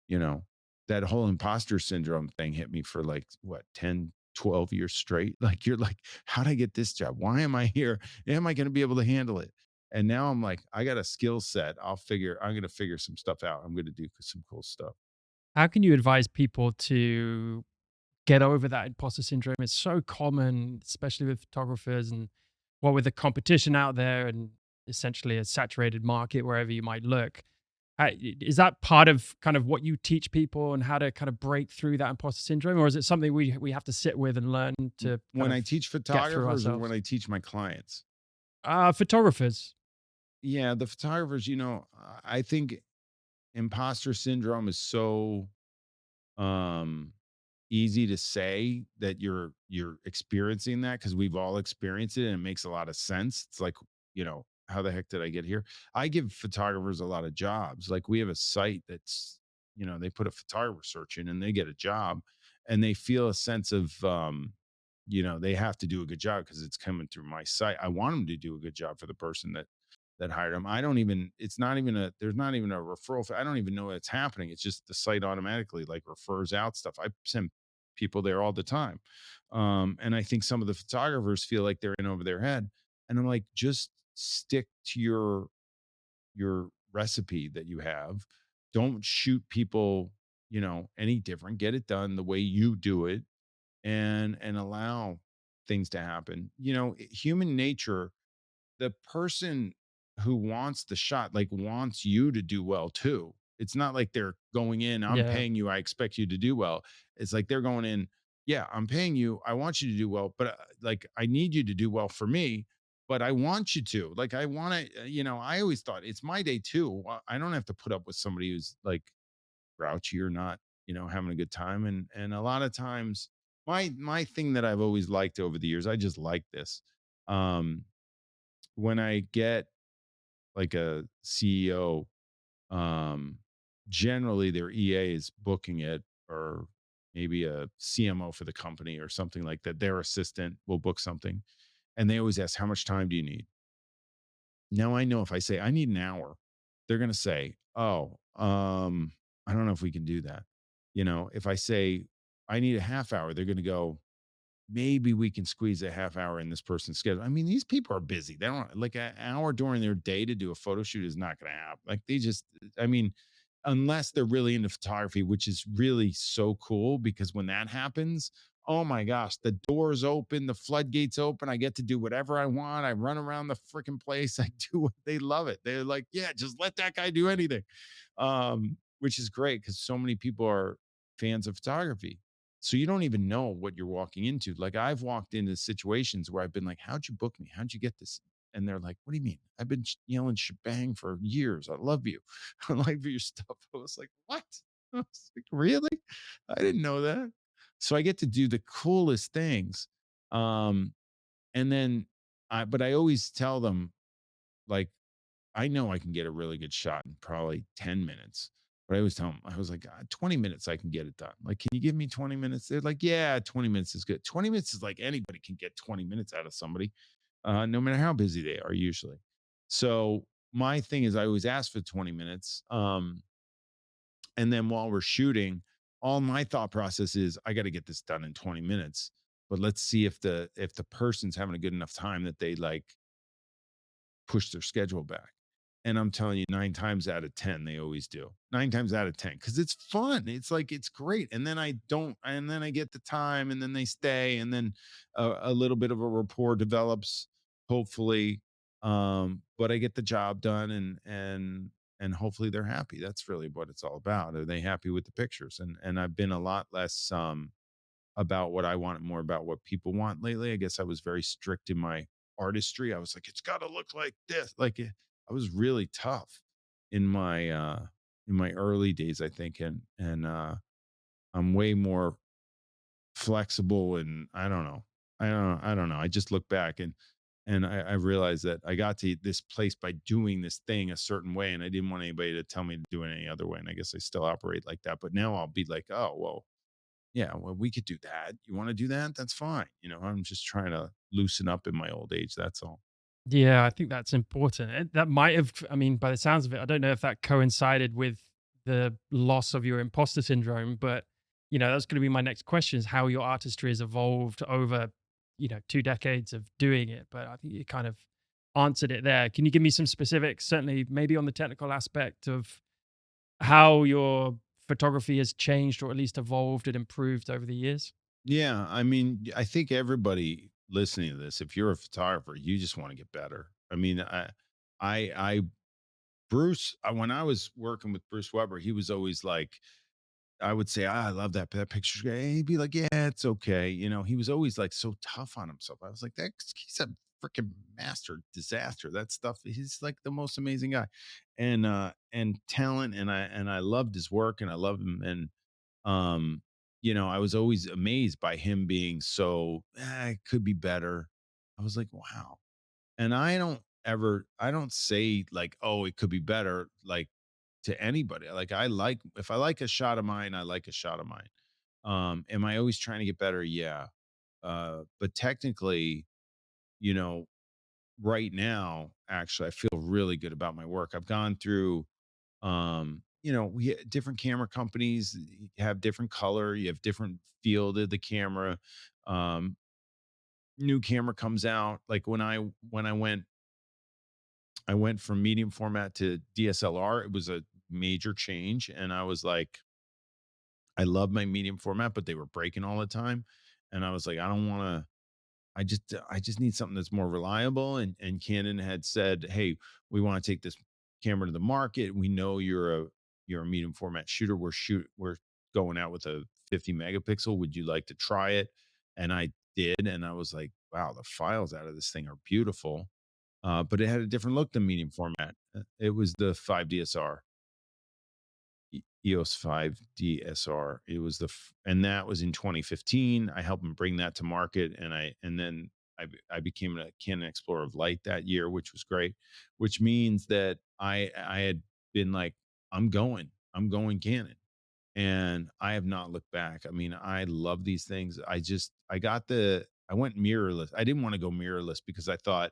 Speaker 1: you know, that whole imposter syndrome thing hit me for like what, 10, 12 years straight. Like you're like, how'd I get this job? Why am I here? Am I going to be able to handle it? And now I'm like, I got a skill set. I'm going to figure some stuff out. I'm going to do some cool stuff.
Speaker 2: How can you advise people to get over that imposter syndrome? It's so common, especially with photographers and with the competition out there and essentially a saturated market wherever you might look. Is that part of kind of what you teach people and how to kind of break through that imposter syndrome, or is it something we have to sit with and learn to kind
Speaker 1: When I
Speaker 2: of
Speaker 1: teach
Speaker 2: get through
Speaker 1: photographers or when
Speaker 2: ourselves?
Speaker 1: I teach my clients,
Speaker 2: Photographers.
Speaker 1: yeah, the photographers, I think imposter syndrome is so um easy to say that you're experiencing that, because we've all experienced it and it makes a lot of sense. It's like, how the heck did I get here? I give photographers a lot of jobs. Like we have a site that's, they put a photographer search in and they get a job, and they feel a sense of they have to do a good job because it's coming through my site. I want them to do a good job for the person that hired them. I don't even, it's not even there's not even a referral. I don't even know it's happening. It's just the site automatically like refers out stuff. I send people there all the time. And I think some of the photographers feel like they're in over their head. And I'm like, just stick to your recipe that you have. Don't shoot people, any different. Get it done the way you do it, and allow things to happen. Human nature, the person who wants the shot, like, wants you to do well too. It's not like they're going in, I'm
Speaker 2: Yeah.
Speaker 1: paying you, I expect you to do well. It's like they're going in, yeah, I'm paying you, I want you to do well, but like, I need you to do well for me, but I want you to. Like, I want to, I always thought it's my day too. I don't have to put up with somebody who's like grouchy or not, having a good time. And a lot of times, my thing that I've always liked over the years, I just like this. Um, when I get like a CEO, um, generally their EA is booking it, or maybe a CMO for the company or something like that. Their assistant will book something, and they always ask, "How much time do you need?" Now I know if I say I need an hour, they're going to say, "Oh, I don't know if we can do that." If I say I need a half hour, they're going to go, maybe we can squeeze a half hour in this person's schedule. I mean, these people are busy. They don't, like, an hour during their day to do a photo shoot is not going to happen. Like, they just, I mean, unless they're really into photography, which is really so cool, because when that happens, oh my gosh, the doors open, the floodgates open. I get to do whatever I want. I run around the freaking place. I do what they love it. They're like, yeah, just let that guy do anything. Which is great because so many people are fans of photography. So you don't even know what you're walking into. Like, I've walked into situations where I've been like, how'd you book me? How'd you get this? And they're like, what do you mean? I've been yelling shebang for years. I love you. I like your stuff. I was like, what? I was like, really? I didn't know that. So I get to do the coolest things. Um, and then but I always tell them, like, I know I can get a really good shot in probably 10 minutes. But I always tell them, I was like, 20 minutes, I can get it done. Like, can you give me 20 minutes? They're like, yeah, 20 minutes is good. 20 minutes is like anybody can get 20 minutes out of somebody, no matter how busy they are, usually. So my thing is, I always ask for 20 minutes. And then while we're shooting, all my thought process is, I got to get this done in 20 minutes. But let's see if the person's having a good enough time that they, like, push their schedule back. And I'm telling you, 9 times out of 10, they always do. 9 times out of 10, because it's fun. It's like, it's great. And then I get the time, and then they stay, and then a little bit of a rapport develops, hopefully. But I get the job done, and hopefully they're happy. That's really what it's all about. Are they happy with the pictures? And I've been a lot less about what I want, more about what people want lately. I guess I was very strict in my artistry. I was like, it's got to look like this. Like, I was really tough in my early days, I think, and I'm way more flexible, and I don't know. I don't know. I just look back, and I realized that I got to this place by doing this thing a certain way, and I didn't want anybody to tell me to do it any other way. And I guess I still operate like that. But now I'll be like, oh well, yeah, well, we could do that. You want to do that? That's fine. I'm just trying to loosen up in my old age. That's all.
Speaker 2: Yeah, I think that's important. That might have, I mean, by the sounds of it, I don't know if that coincided with the loss of your imposter syndrome, but that's going to be my next question: is how your artistry has evolved over, 2 decades of doing it. But I think you kind of answered it there. Can you give me some specifics, certainly maybe on the technical aspect of how your photography has changed or at least evolved and improved over the years?
Speaker 1: Yeah, I mean, I think everybody listening to this, if you're a photographer, you just want to get better. I mean, I, Bruce, when I was working with Bruce Weber, he was always like, I would say, I love that picture. He'd be like, yeah, it's okay. He was always like so tough on himself. I was like, he's a freaking master disaster. That stuff, he's like the most amazing guy, and talent. And I loved his work, and I love him. And I was always amazed by him being so, it could be better. I was like, wow. And I don't say, like, oh, it could be better, like, to anybody. Like, if I like a shot of mine, I like a shot of mine. Am I always trying to get better? Yeah. But technically, you know, right now, actually, I feel really good about my work. I've gone through, different camera companies have different color, you have different field of the camera. Um, New camera comes out. Like, when I went I went from medium format to DSLR. It was a major change, and I was like, I love my medium format, but they were breaking all the time, and I was like, I don't want to. I just need something that's more reliable. And Canon had said, "Hey, we want to take this camera to the market. We know you're a medium format shooter. We're going out with a 50 megapixel. Would you like to try it?" And I did, and I was like, "Wow, the files out of this thing are beautiful." But it had a different look than medium format. It was the 5 DSR. EOS 5 DSR. It was and that was in 2015. I helped them bring that to market, and then I became a Canon Explorer of Light that year, which was great. Which means that I had been like, I'm going Canon, and I have not looked back. I mean, I love these things. I went mirrorless. I didn't want to go mirrorless because I thought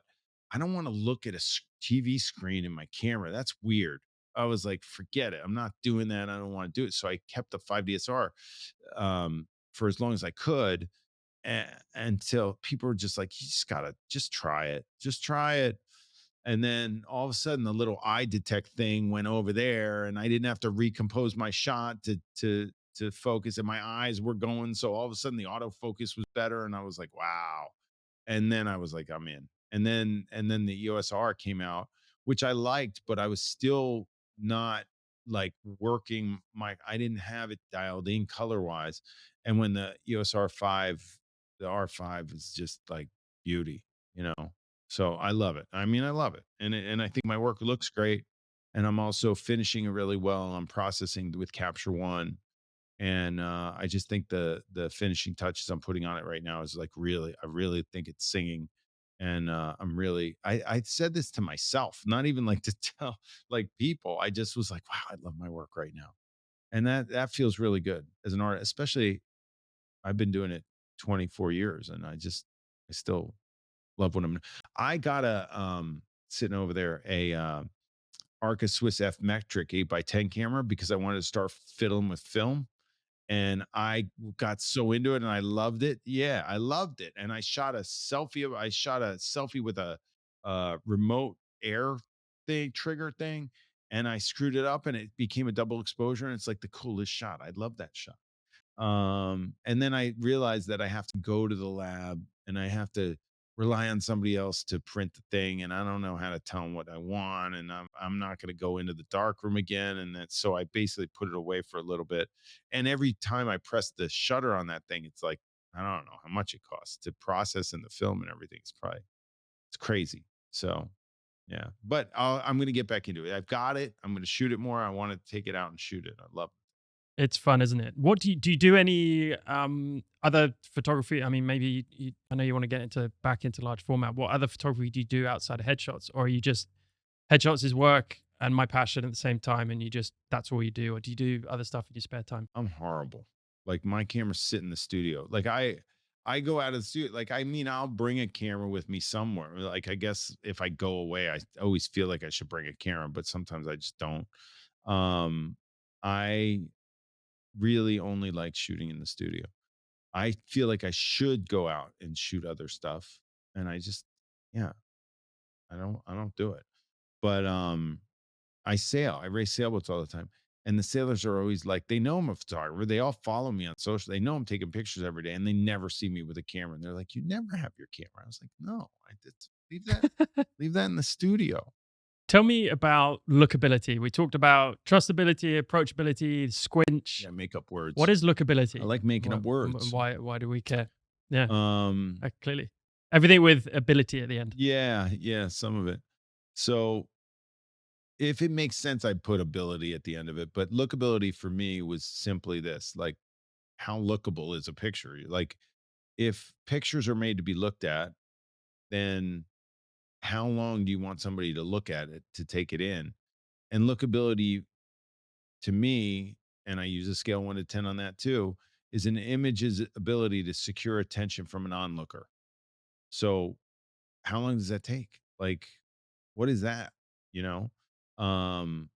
Speaker 1: I don't want to look at a TV screen in my camera. That's weird. I was like, forget it. I'm not doing that. I don't want to do it. So I kept the 5 DSR for as long as I could, until people were just like, you just gotta just try it. And then all of a sudden, the little eye detect thing went over there, and I didn't have to recompose my shot to focus, and my eyes were going. So all of a sudden, the autofocus was better, and I was like, wow. And then I was like, I'm in. And then the EOS R came out, which I liked, but I was still not like working my. I didn't have it dialed in color wise. And when the EOS R5, the R5 is just like beauty, you know. So I love it. I mean, I love it. And I think my work looks great. And I'm also finishing it really well. I'm processing with Capture One. And I just think the finishing touches I'm putting on it right now is like really, I really think it's singing. And I said this to myself, not even like to tell like people. I just was like, wow, I love my work right now. And that feels really good as an artist, especially I've been doing it 24 years, and I still love what I'm. I got sitting over there, a Arca Swiss F metric 8x10 camera because I wanted to start fiddling with film, and I got so into it and I loved it. Yeah, I loved it. And I shot a selfie with a remote air thing, trigger thing, and I screwed it up and it became a double exposure, and it's like the coolest shot. I love that shot. And then I realized that I have to go to the lab and I have to rely on somebody else to print the thing, and I don't know how to tell them what I want, and I'm not going to go into the dark room again. And then so I basically put it away for a little bit. And every time I press the shutter on that thing, it's like I don't know how much it costs to process in the film and everything. It's crazy. So yeah, but I'm going to get back into it. I've got it. I'm going to shoot it more. I want to take it out and shoot it. I love it.
Speaker 2: It's fun, isn't it? What do you do any other photography? I mean, maybe I know you want to get into back into large format. What other photography do you do outside of headshots, or are you just headshots is work and my passion at the same time, and you just that's all you do, or do you do other stuff in your spare time?
Speaker 1: I'm horrible. Like my cameras sit in the studio. Like I go out of the studio. Like I mean, I'll bring a camera with me somewhere. Like I guess if I go away, I always feel like I should bring a camera, but sometimes I just don't. I really only like shooting in the studio. I feel like I should go out and shoot other stuff, and I just yeah, I don't do it. But I sail. I race sailboats all the time. And the sailors are always like, they know I'm a photographer. They all follow me on social. They know I'm taking pictures every day, and they never see me with a camera. And they're like, "You never have your camera." I was like, "No, I did leave that in the studio."
Speaker 2: Tell me about lookability. We talked about trustability, approachability, squinch.
Speaker 1: Yeah, make up
Speaker 2: What
Speaker 1: words.
Speaker 2: is
Speaker 1: I
Speaker 2: lookability?
Speaker 1: like making up
Speaker 2: What, and
Speaker 1: words.
Speaker 2: why do we care? Yeah,
Speaker 1: Um,
Speaker 2: clearly everything with ability at the end.
Speaker 1: yeah, some of it. So if it makes sense, I'd put ability at the end of it. But lookability for me was simply this: like, how lookable is a picture? Like, if pictures are made to be looked at, then how long do you want somebody to look at it to take it in? And lookability to me, and I use a scale 1 to 10 on that too, is an image's ability to secure attention from an onlooker. So how long does that take? Like, what is that? You know? Um,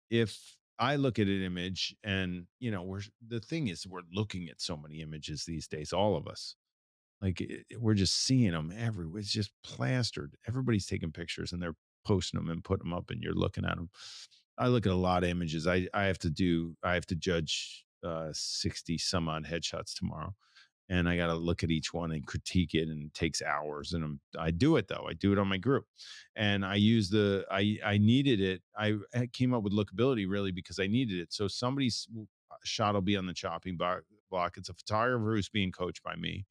Speaker 1: if I look at an image and the thing is we're looking at so many images these days, all of us. Like we're just seeing them everywhere. It's just plastered. Everybody's taking pictures and they're posting them and putting them up, and you're looking at them. I look at a lot of images. I have to judge 60 some odd headshots tomorrow, and I got to look at each one and critique it, and it takes hours. And I do it though. I do it on my group, and I use I needed it. I came up with Lookability really because I needed it. So somebody's shot will be on the chopping block. It's a photographer who's being coached by me,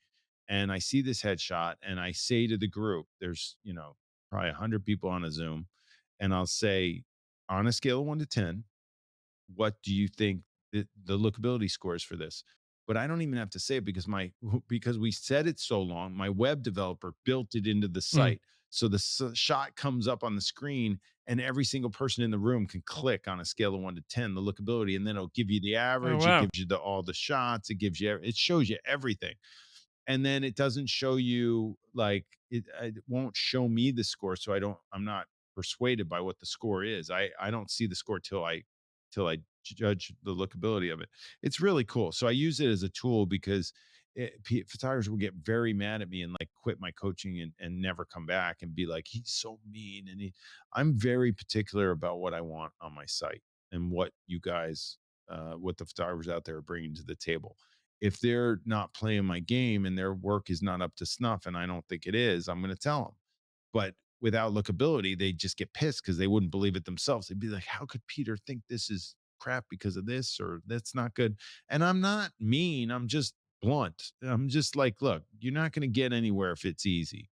Speaker 1: and I see this headshot, and I say to the group, there's probably 100 people on a Zoom, and I'll say, on a scale of 1 to 10, what do you think the lookability scores for this? But I don't even have to say it because because we said it so long, my web developer built it into the
Speaker 2: Mm.
Speaker 1: site. So the shot comes up on the screen, and every single person in the room can click on a scale of 1 to 10, the lookability, and then it'll give you the
Speaker 2: Oh
Speaker 1: average. It
Speaker 2: wow.
Speaker 1: gives you all the shots. It shows you everything. And then it doesn't show you, like, it won't show me the score, so I'm not persuaded by what the score is. I don't see the score till I judge the lookability of it. It's really cool. So I use it as a tool because photographers will get very mad at me and like quit my coaching and never come back and be like, he's so mean. I'm very particular about what I want on my site and what you guys, what the photographers out there are bringing to the table. If they're not playing my game and their work is not up to snuff, and I don't think it is, I'm going to tell them. But without lookability, they just get pissed because they wouldn't believe it themselves. They'd be like, how could Peter think this is crap because of this, or that's not good? And I'm not mean. I'm just blunt. I'm just like, look, you're not going to get anywhere if it's easy.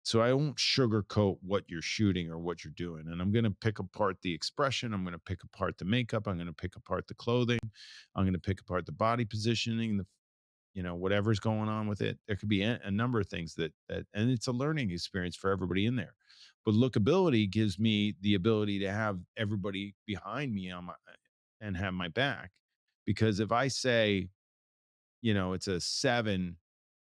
Speaker 1: So I won't sugarcoat what you're shooting or what you're doing. And I'm going to pick apart the expression. I'm going to pick apart the makeup. I'm going to pick apart the clothing. I'm going to pick apart the body positioning, whatever's going on with it. There could be a number of things and it's a learning experience for everybody in there. But lookability gives me the ability to have everybody behind me and have my back. Because if I say, it's a 7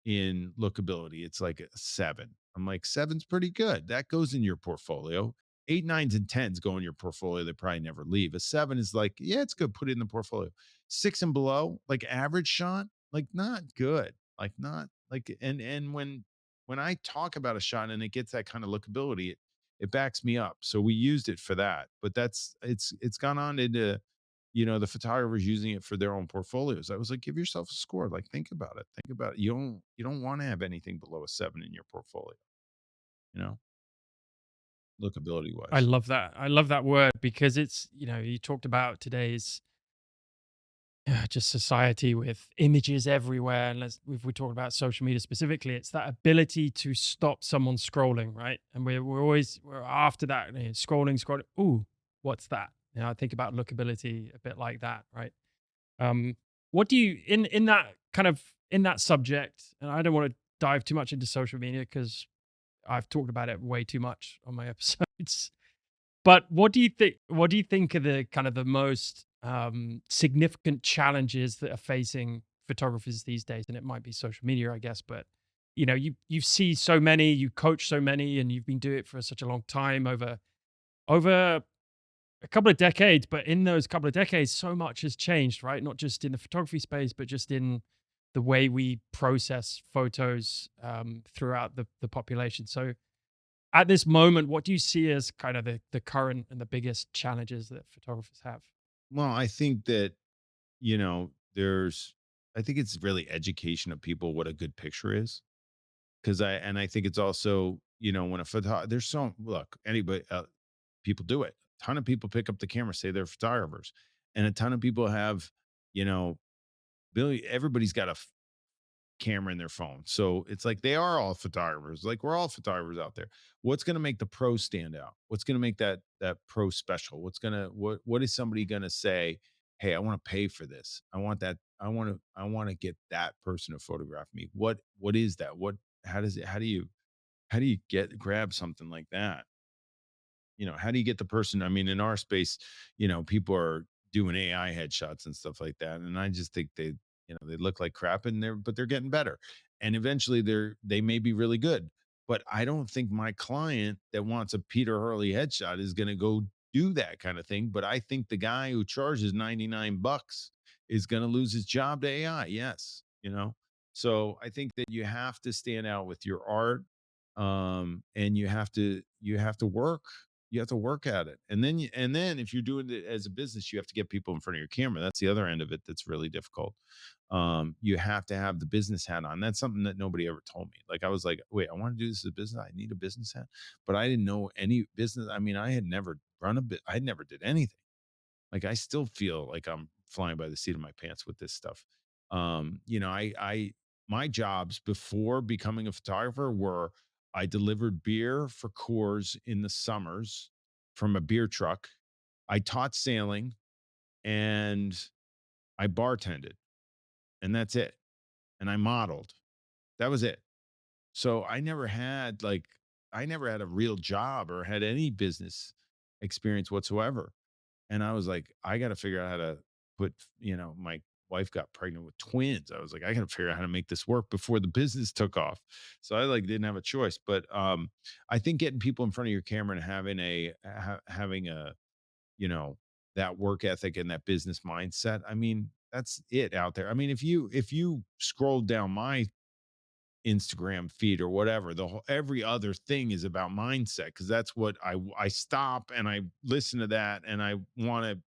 Speaker 1: in lookability, it's like a 7. I'm like, seven's pretty good. That goes in your portfolio. Eight, nines, and tens go in your portfolio. They probably never leave. A 7 is like, yeah, it's good. Put it in the portfolio. 6 and below, like average shot, like not good. Like not like and when I talk about a shot and it gets that kind of lookability, it backs me up. So we used it for that. But it's gone on into the photographers using it for their own portfolios. I was like, give yourself a score. Like, think about it. Think about it. You don't want to have anything below a 7 in your portfolio, you know, lookability
Speaker 2: I
Speaker 1: wise.
Speaker 2: love that. I love that word because it's, you talked about today's just society with images everywhere. And if we talk about social media specifically, it's that ability to stop someone scrolling, right? And we're after that, scrolling. Ooh, what's that? I think about lookability a bit like that, right? Um, what do you in that kind of in that subject? And I don't want to dive too much into social media because I've talked about it way too much on my episodes. But what do you think are the kind of the most, significant challenges that are facing photographers these days? And it might be social media, I guess, but, you see so many, you coach so many, and you've been doing it for such a long time over a couple of decades, but in those couple of decades, so much has changed, right? Not just in the photography space, but just in the way we process photos, throughout the population. So at this moment, what do you see as kind of the current and the biggest challenges that photographers have?
Speaker 1: Well, I think that, I think it's really education of people what a good picture is. I think it's also, when there's look, anybody, people do it. A ton of people pick up the camera, say they're photographers, and a ton of people have, you know, everybody's got a camera in their phone. So it's like they are all photographers. Like we're all photographers out there. What's going to make the pro stand out? What's going to make that pro special? What is somebody going to say, "Hey, I want to pay for this. I want that. I want to get that person to photograph me." What is that? How does it how do you grab something like that? How do you get the person? I mean, in our space, people are doing AI headshots and stuff like that. And I just think they look like crap but they're getting better. And eventually they may be really good. But I don't think my client that wants a Peter Hurley headshot is going to go do that kind of thing. But I think the guy who charges $99 is going to lose his job to AI. Yes. So I think that you have to stand out with your art. And you have to work at it, and then if you're doing it as a business, you have to get people in front of your camera. That's the other end of it that's really difficult. You have to have the business hat on. That's something that nobody ever told me. Like, I was like, wait, I want to do this as a business, I need a business hat, but I didn't know any business. I mean, I had never run a bit, I never did anything. Like, I still feel like I'm flying by the seat of my pants with this stuff. I my jobs before becoming a photographer were, I delivered beer for Coors in the summers from a beer truck. I taught sailing, and I bartended, and that's it. And I modeled. That was it. So I never had a real job or had any business experience whatsoever. And I was like, I got to figure out how to my wife got pregnant with twins. I was like, I got to figure out how to make this work before the business took off. So I like didn't have a choice. But I think getting people in front of your camera and having a, you know, that work ethic and that business mindset. I mean, that's it out there. I mean, if you scroll down my Instagram feed or whatever, every other thing is about mindset, because that's what I stop and I listen to that, and I want to,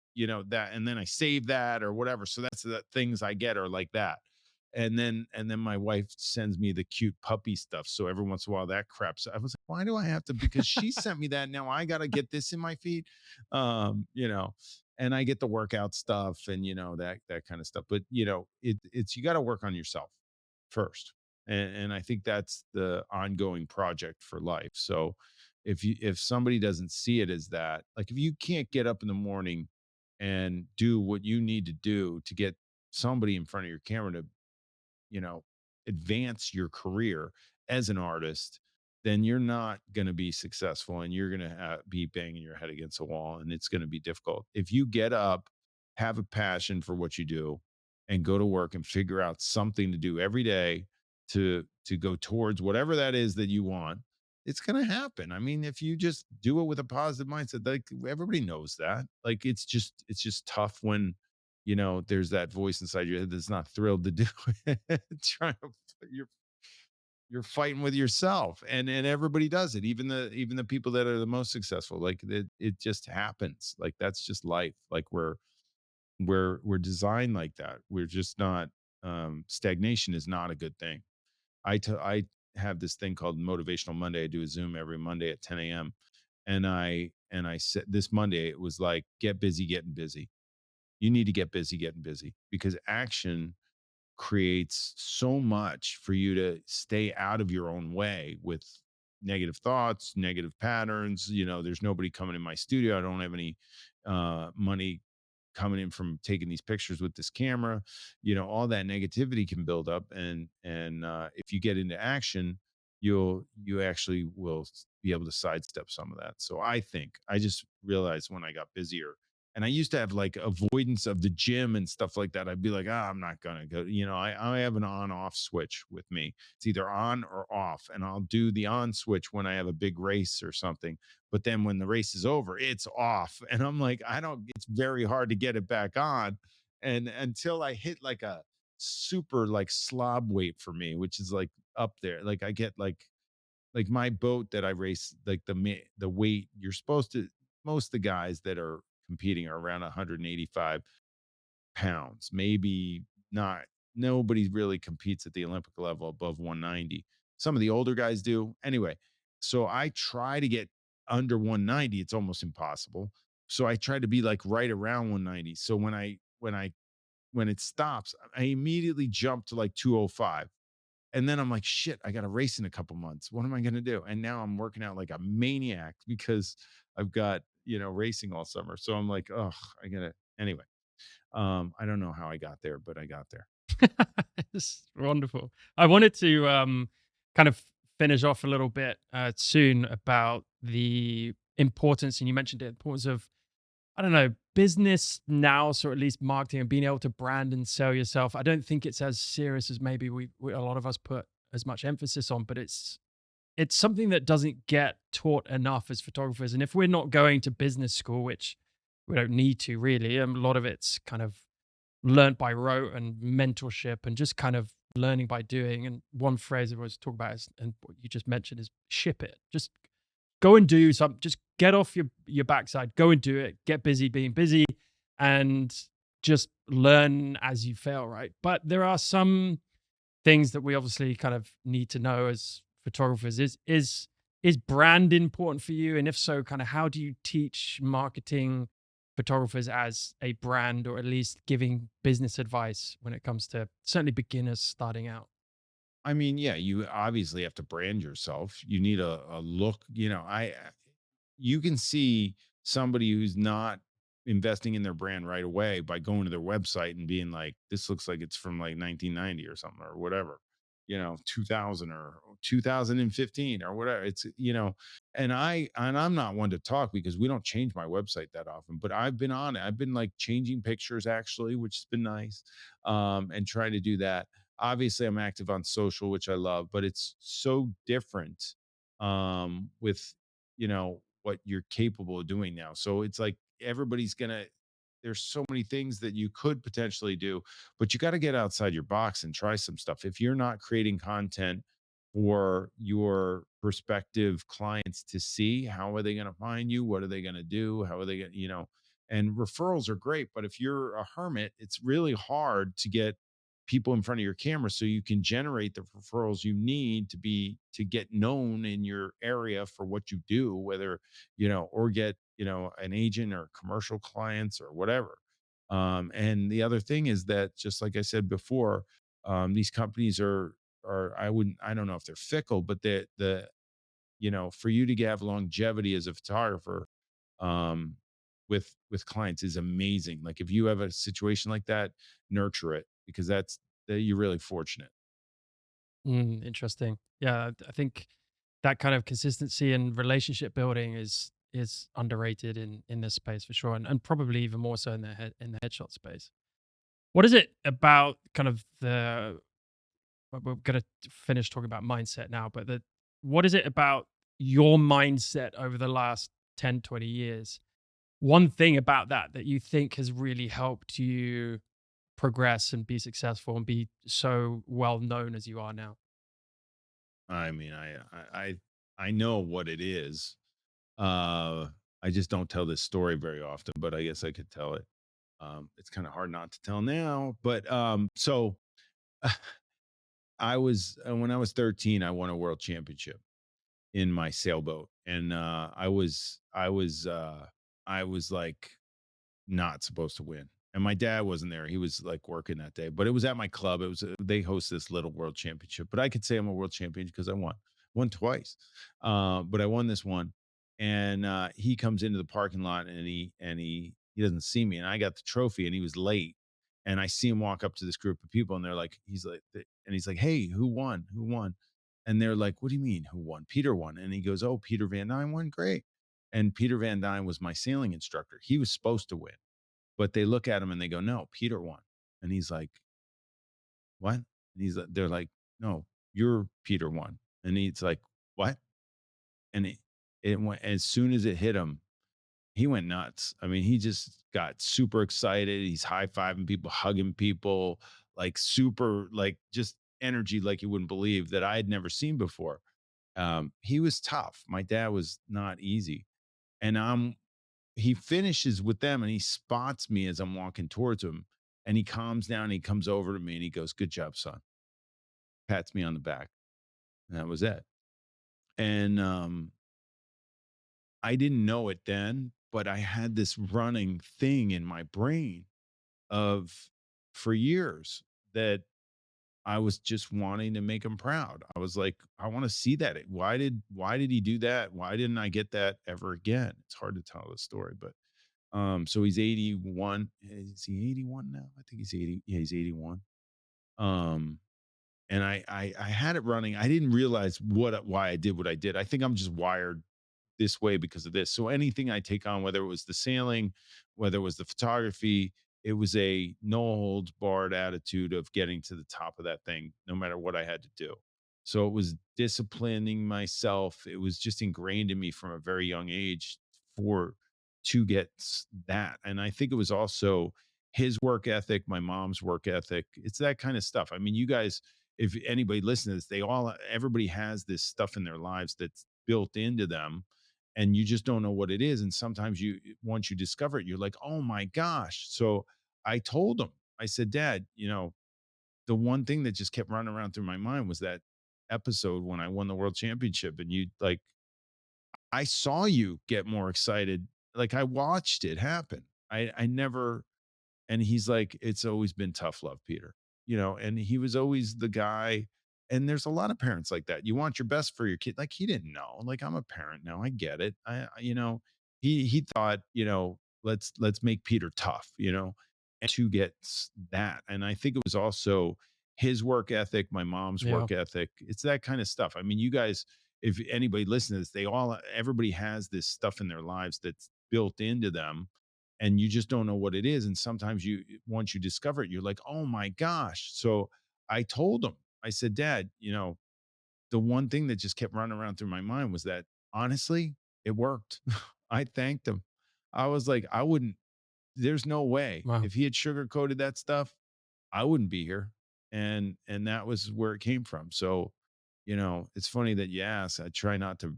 Speaker 1: that, and then I save that or whatever. So that's the things I get are like that. And then my wife sends me the cute puppy stuff. So every once in a while that craps. I was like, why do I have to? Because she sent me that. Now I gotta get this in my feed. You know, and I get the workout stuff and that kind of stuff. But it's you got to work on yourself first, and I think that's the ongoing project for life. So if somebody doesn't see it as that, like if you can't get up in the morning and do what you need to do to get somebody in front of your camera to you know, advance your career as an artist, then you're not going to be successful, and you're going to be banging your head against a wall, and it's going to be difficult. If you get up, have a passion for what you do, and go to work and figure out something to do every day to go towards whatever that is that you want, it's going to happen. I mean, if you just do it with a positive mindset, like everybody knows that. Like, it's just tough when there's that voice inside your head that's not thrilled to do it. Trying to you're fighting with yourself, and everybody does it. Even the people that are the most successful, like it just happens. Like, that's just life. Like, we're designed like that. We're just not. Stagnation is not a good thing. I have this thing called Motivational Monday. I do a Zoom every Monday at 10 a.m. And I said this Monday, it was like, get busy getting busy. You need to get busy getting busy, because action creates so much for you to stay out of your own way with negative thoughts, negative patterns. There's nobody coming in my studio. I don't have any money coming in from taking these pictures with this camera. All that negativity can build up, and if you get into action, you actually will be able to sidestep some of that. So I just realized when I got busier, and I used to have like avoidance of the gym and stuff like that. I'd be like, I'm not gonna go. I have an on-off switch with me. It's either on or off, and I'll do the on switch when I have a big race or something. But then when the race is over, it's off, and I'm like, I don't. It's very hard to get it back on, and until I hit like a super like slob weight for me, which is like up there. Like, I get like my boat that I race, like the weight you're supposed to. Most of the guys that are competing are around 185 pounds, maybe not. Nobody really competes at the Olympic level above 190. Some of the older guys do. Anyway, so I try to get under 190. It's almost impossible. So I try to be like right around 190. So when it stops, I immediately jump to like 205. And then I'm like, shit, I got to race in a couple months. What am I going to do? And now I'm working out like a maniac because I've got, racing all summer. So I'm like, oh, I got to, anyway. I don't know how I got there, but I got there.
Speaker 2: It's wonderful. I wanted to kind of finish off a little bit soon about the importance, and you mentioned it, importance of, I don't know, business now, so at least marketing and being able to brand and sell yourself. I don't think it's as serious as maybe we a lot of us put as much emphasis on, but it's something that doesn't get taught enough as photographers. And if we're not going to business school, which we don't need to really, a lot of it's kind of learnt by rote and mentorship and just kind of learning by doing. And one phrase I always talk about is, and what you just mentioned, is ship it. Just go and do something. Just get off your backside. Go and do it. Get busy being busy, and just learn as you fail. Right. But there are some things that we obviously kind of need to know as photographers. Is brand important for you? And if so, kind of how do you teach marketing photographers as a brand, or at least giving business advice when it comes to certainly beginners starting out?
Speaker 1: I mean, yeah, you obviously have to brand yourself. You need a look, you can see somebody who's not investing in their brand right away by going to their website and being like, this looks like it's from like 1990 or something or whatever, 2000 or 2015 or whatever. And I'm not one to talk because we don't change my website that often, but I've been on it. I've been like changing pictures actually, which has been nice. And trying to do that. Obviously, I'm active on social, which I love, but it's so different with what you're capable of doing now. So it's like everybody's gonna there's so many things that you could potentially do, but you got to get outside your box and try some stuff. If you're not creating content for your prospective clients to see, how are they going to find you? What are they going to do? How are they going to, and referrals are great, but if you're a hermit, it's really hard to get people in front of your camera so you can generate the referrals you need to get known in your area for what you do, whether or get an agent or commercial clients or whatever. And the other thing is that, just like I said before, these companies are I don't know if they're fickle, but for you to have longevity as a photographer, um with clients is amazing. Like if you have a situation like that, nurture it, because you're really fortunate.
Speaker 2: Interesting. Yeah, I think that kind of consistency and relationship building is underrated in this space for sure, and probably even more so in in the headshot space. What is it about kind of the we're gonna finish talking about mindset now, but what is it about your mindset over the last 10, 20 years? One thing about that you think has really helped you progress and be successful and be so well known as you are now?
Speaker 1: I mean, I know what it is. uh I just don't tell this story very often, but I guess I could tell it. It's kind of hard not to tell now, but so when I was 13, I won a world championship in my sailboat, and I was like not supposed to win. And my dad wasn't there. He was like working that day, but it was at my club. They host this little world championship, but I could say I'm a world champion because I won twice. But I won this one. And he comes into the parking lot, and he doesn't see me, and I got the trophy, and he was late. And I see him walk up to this group of people, and he's like, "Hey, who won? Who won?" And they're like, "What do you mean, who won?" "Peter won." And he goes, "Oh, Peter Van Dyne won. Great." And Peter Van Dyne was my sailing instructor. He was supposed to win, but they look at him and they go, "No, Peter won." And he's like, "What?" And they're like, "No, you're Peter won." And he's like, "What?" And it went, as soon as it hit him, he went nuts. I mean, he just got super excited. He's high-fiving people, hugging people, like super, like just energy like you wouldn't believe, that I had never seen before. He was tough. My dad was not easy. And he finishes with them, and he spots me as I'm walking towards him, and he calms down, and he comes over to me, and he goes, "Good job, son." Pats me on the back. And that was it. And I didn't know it then, but I had this running thing in my brain of for years that I was just wanting to make him proud. I was like, I want to see that. Why did he do that? Why didn't I get that ever again? It's hard to tell the story, but so he's 81. Is he 81 now? I think he's 80. Yeah, he's 81. Um, and I had it running. I didn't realize why I did what I did. I think I'm just wired this way because of this. So anything I take on, whether it was the sailing, whether it was the photography, it was a no holds barred attitude of getting to the top of that thing, no matter what I had to do. So it was disciplining myself. It was just ingrained in me from a very young age for to get that. And I think it was also his work ethic, my mom's work ethic. It's that kind of stuff. I mean, you guys, if anybody listens to this, everybody has this stuff in their lives that's built into them, and you just don't know what it is. And sometimes once you discover it, you're like, oh my gosh. So I told him, I said, Dad, the one thing that just kept running around through my mind was that episode when I won the world championship, and I saw you get more excited. Like, I watched it happen. I never and he's like, "It's always been tough love, Peter." And he was always the guy, and there's a lot of parents like that. You want your best for your kid. Like, he didn't know. Like, I'm a parent now. I get it. He thought, let's make Peter tough, and to get that. And I think it was also his work ethic, my mom's
Speaker 2: Yeah.
Speaker 1: work ethic. It's that kind of stuff. I mean, you guys, if anybody listens to this, everybody has this stuff in their lives that's built into them, and you just don't know what it is. And sometimes once you discover it, you're like, oh my gosh. So I told him, I said, Dad, the one thing that just kept running around through my mind was that, honestly, it worked. I thanked him. I was like, I wouldn't, there's no way
Speaker 2: Wow.
Speaker 1: if he had sugarcoated that stuff, I wouldn't be here. And that was where it came from. So, it's funny that you asked. I try not to,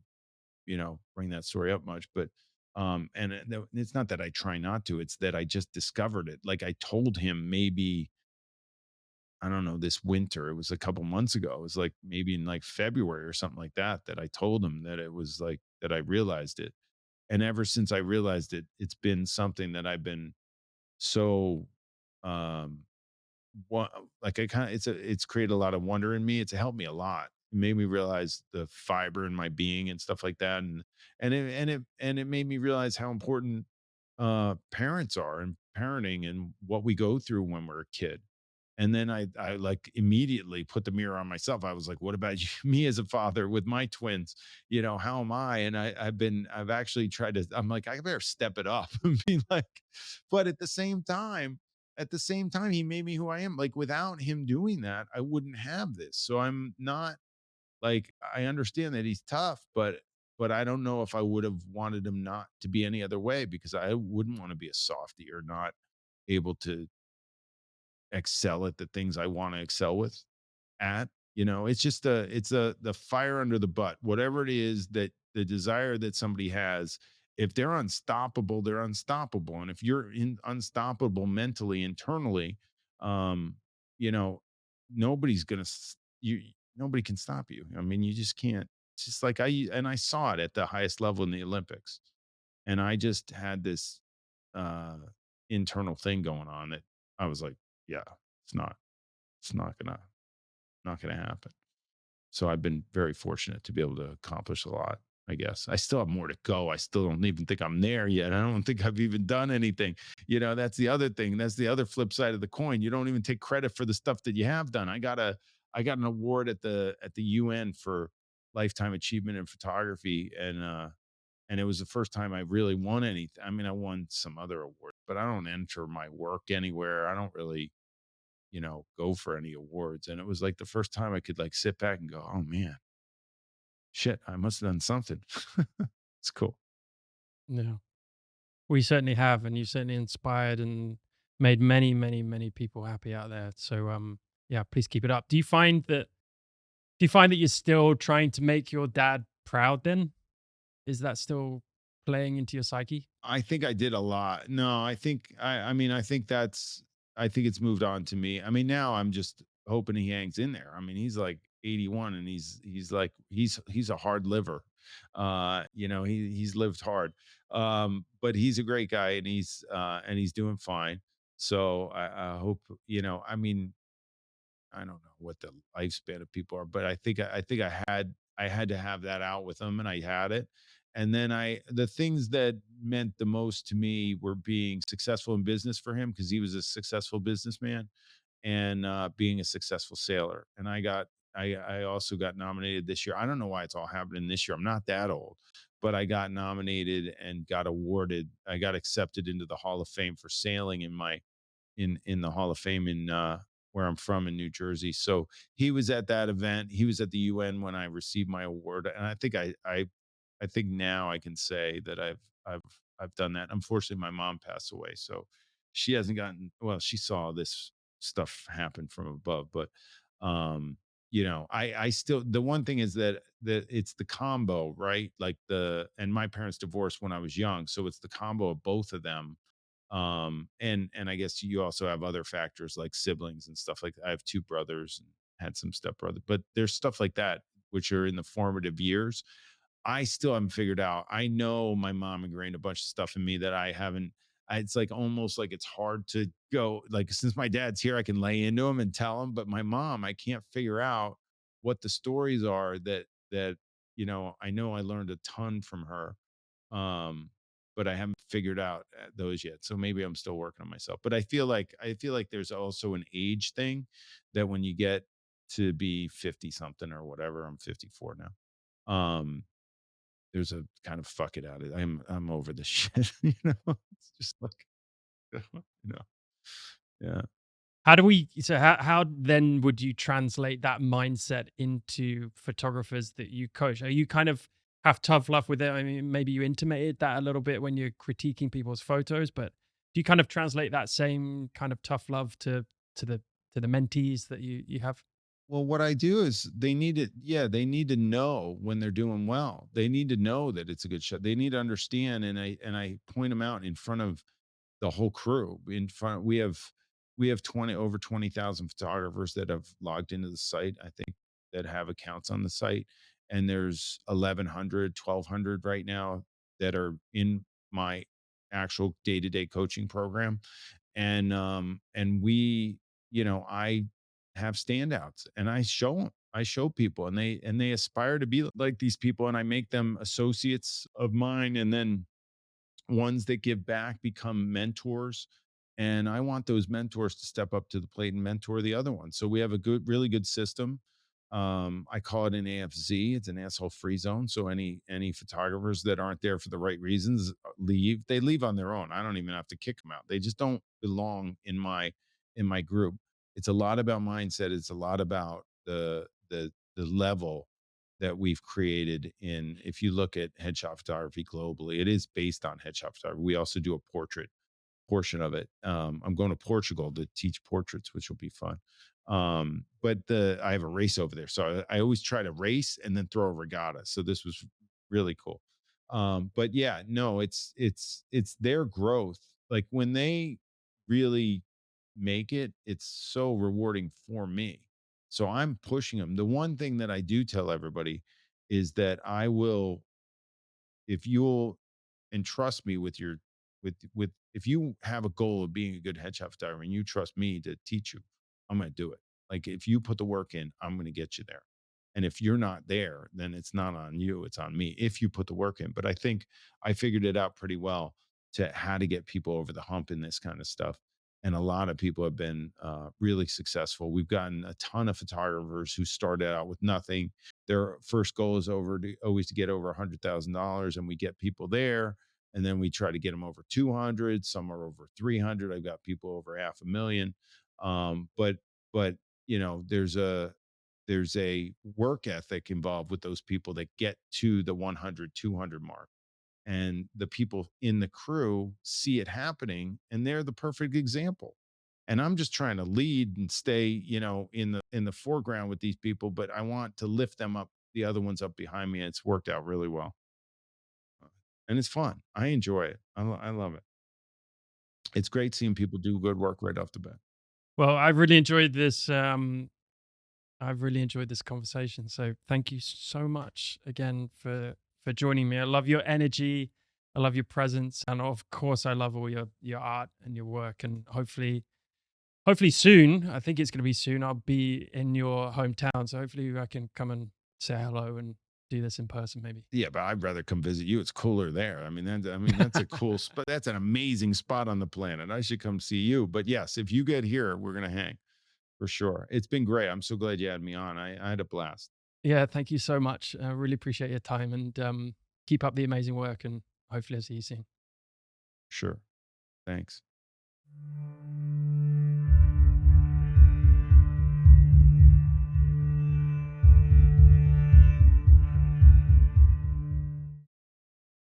Speaker 1: bring that story up much, but it's not that I try not to, it's that I just discovered it. Like, I told him, maybe, I don't know, this winter, it was a couple months ago. It was like maybe in like February or something like that, that I told him that it was like that I realized it. And ever since I realized it, it's been something that I've been so um what like I kind of it's created a lot of wonder in me. It's helped me a lot. It made me realize the fiber in my being and stuff like that. And it made me realize how important parents are, and parenting, and what we go through when we're a kid. And then I like immediately put the mirror on myself. I was like, what about you, me as a father with my twins? How am I? And I've actually tried to, I'm like, I better step it up and be like, but at the same time, he made me who I am. Like, without him doing that, I wouldn't have this. So I'm not like, I understand that he's tough, but I don't know if I would have wanted him not to be any other way, because I wouldn't want to be a softie or not able to excel at the things I want to excel at. It's just the fire under the butt. Whatever it is, that the desire that somebody has, if they're unstoppable, they're unstoppable. And if you're unstoppable mentally, internally, um, you know, nobody's gonna nobody can stop you. I mean, you just can't. It's just like I saw it at the highest level in the Olympics. And I just had this uh internal thing going on that I was like, yeah, it's not, it's not gonna happen. So I've been very fortunate to be able to accomplish a lot, I guess. I still have more to go. I still don't even think I'm there yet. I don't think I've even done anything. That's the other thing. That's the other flip side of the coin. You don't even take credit for the stuff that you have done. I got an award at the UN for lifetime achievement in photography, and it was the first time I really won anything. I mean, I won some other awards, but I don't enter my work anywhere. I don't really, go for any awards. And it was like the first time I could like sit back and go, oh man, shit, I must have done something. It's cool.
Speaker 2: Yeah. We certainly have, and you certainly inspired and made many, many, many people happy out there. So yeah, please keep it up. Do you find that you're still trying to make your dad proud then? Is that still playing into your psyche?
Speaker 1: I think I did a lot. No, I mean, I think it's moved on to me. I mean, now I'm just hoping he hangs in there. I mean, he's like 81, and he's a hard liver. He's lived hard. But he's a great guy, and he's doing fine. So I hope, I mean, I don't know what the lifespan of people are, but I think I had to have that out with him, and I had it. And then the things that meant the most to me were being successful in business for him, because he was a successful businessman, and being a successful sailor. And I also got nominated this year. I don't know why it's all happening this year. I'm not that old, but I got nominated and got awarded. I got accepted into the Hall of Fame for sailing in the Hall of Fame in where I'm from in New Jersey. So he was at that event. He was at the UN when I received my award, and I think now I can say that I've done that. Unfortunately, my mom passed away, so she hasn't gotten. Well, she saw this stuff happen from above, but I still, the one thing is that it's the combo, right? Like and my parents divorced when I was young, so it's the combo of both of them. And I guess you also have other factors like siblings and stuff like that. I have two brothers and had some stepbrother, but there's stuff like that which are in the formative years. I still haven't figured out. I know my mom ingrained a bunch of stuff in me that I haven't. It's like almost like it's hard to go. Like since my dad's here, I can lay into him and tell him. But my mom, I can't figure out what the stories are that I know I learned a ton from her, um, but I haven't figured out those yet. So maybe I'm still working on myself. But I feel like there's also an age thing that when you get to be 50 something or whatever, I'm 54 now. There's a kind of fuck it out of it. I'm over this shit, you know? It's just like, you know. Yeah.
Speaker 2: How do we so how then would you translate that mindset into photographers that you coach? Are you kind of have tough love with it? I mean, maybe you intimated that a little bit when you're critiquing people's photos, but do you kind of translate that same kind of tough love to the to the mentees that you have?
Speaker 1: Well, what I do is they need to know when they're doing well. They need to know that it's a good shot. They need to understand, and I point them out in front of the whole crew. In front, we have 20,000 photographers that have logged into the site, I think, that have accounts on the site, and there's 1,100, 1,200 right now that are in my actual day-to-day coaching program. And we, I have standouts, and I show them. I show people, and they aspire to be like these people, and I make them associates of mine, and then ones that give back become mentors. And I want those mentors to step up to the plate and mentor the other ones. So we have a really good system. I call it an AFZ. It's an asshole free zone. So any photographers that aren't there for the right reasons leave. They leave on their own. I don't even have to kick them out. They just don't belong in my group. It's a lot about mindset. It's a lot about the level that we've created. In If you look at headshot photography globally, it is based on headshot photography. We also do a portrait portion of it. I'm going to Portugal to teach portraits, which will be fun. But I have a race over there, so I always try to race and then throw a regatta. So this was really cool. But yeah, no, it's their growth. Like when they really make it, it's so rewarding for me. So I'm pushing them. The one thing that I do tell everybody is that I will, if you'll entrust me with if you have a goal of being a good headshot photographer and you trust me to teach you, I'm going to do it. Like if you put the work in, I'm going to get you there. And if you're not there, then it's not on you, it's on me if you put the work in. But I think I figured it out pretty well to how to get people over the hump in this kind of stuff. And a lot of people have been really successful. We've gotten a ton of photographers who started out with nothing. Their first goal is always to get over $100,000, and we get people there, and then we try to get them over 200. Some are over 300. I've got people over half a million. But there's a work ethic involved with those people that get to the 100, 200 mark, and the people in the crew see it happening, and they're the perfect example. And I'm just trying to lead and stay, in the foreground with these people, but I want to lift them up, the other ones up behind me, and it's worked out really well. And it's fun. I enjoy it. I love it. It's great seeing people do good work right off the bat.
Speaker 2: Well, I really enjoyed this. I've really enjoyed this conversation. So thank you so much again for joining me. I love your energy. I love your presence, and of course, I love all your art and your work. And hopefully soon. I think it's going to be soon. I'll be in your hometown, so hopefully I can come and say hello and do this in person, maybe.
Speaker 1: Yeah, but I'd rather come visit you. It's cooler there. That's a cool spot. That's an amazing spot on the planet. I should come see you. But yes, if you get here, we're gonna hang for sure. It's been great. I'm so glad you had me on. I had a blast.
Speaker 2: Yeah, thank you so much. I really appreciate your time and keep up the amazing work. And hopefully, I'll see you soon.
Speaker 1: Sure. Thanks.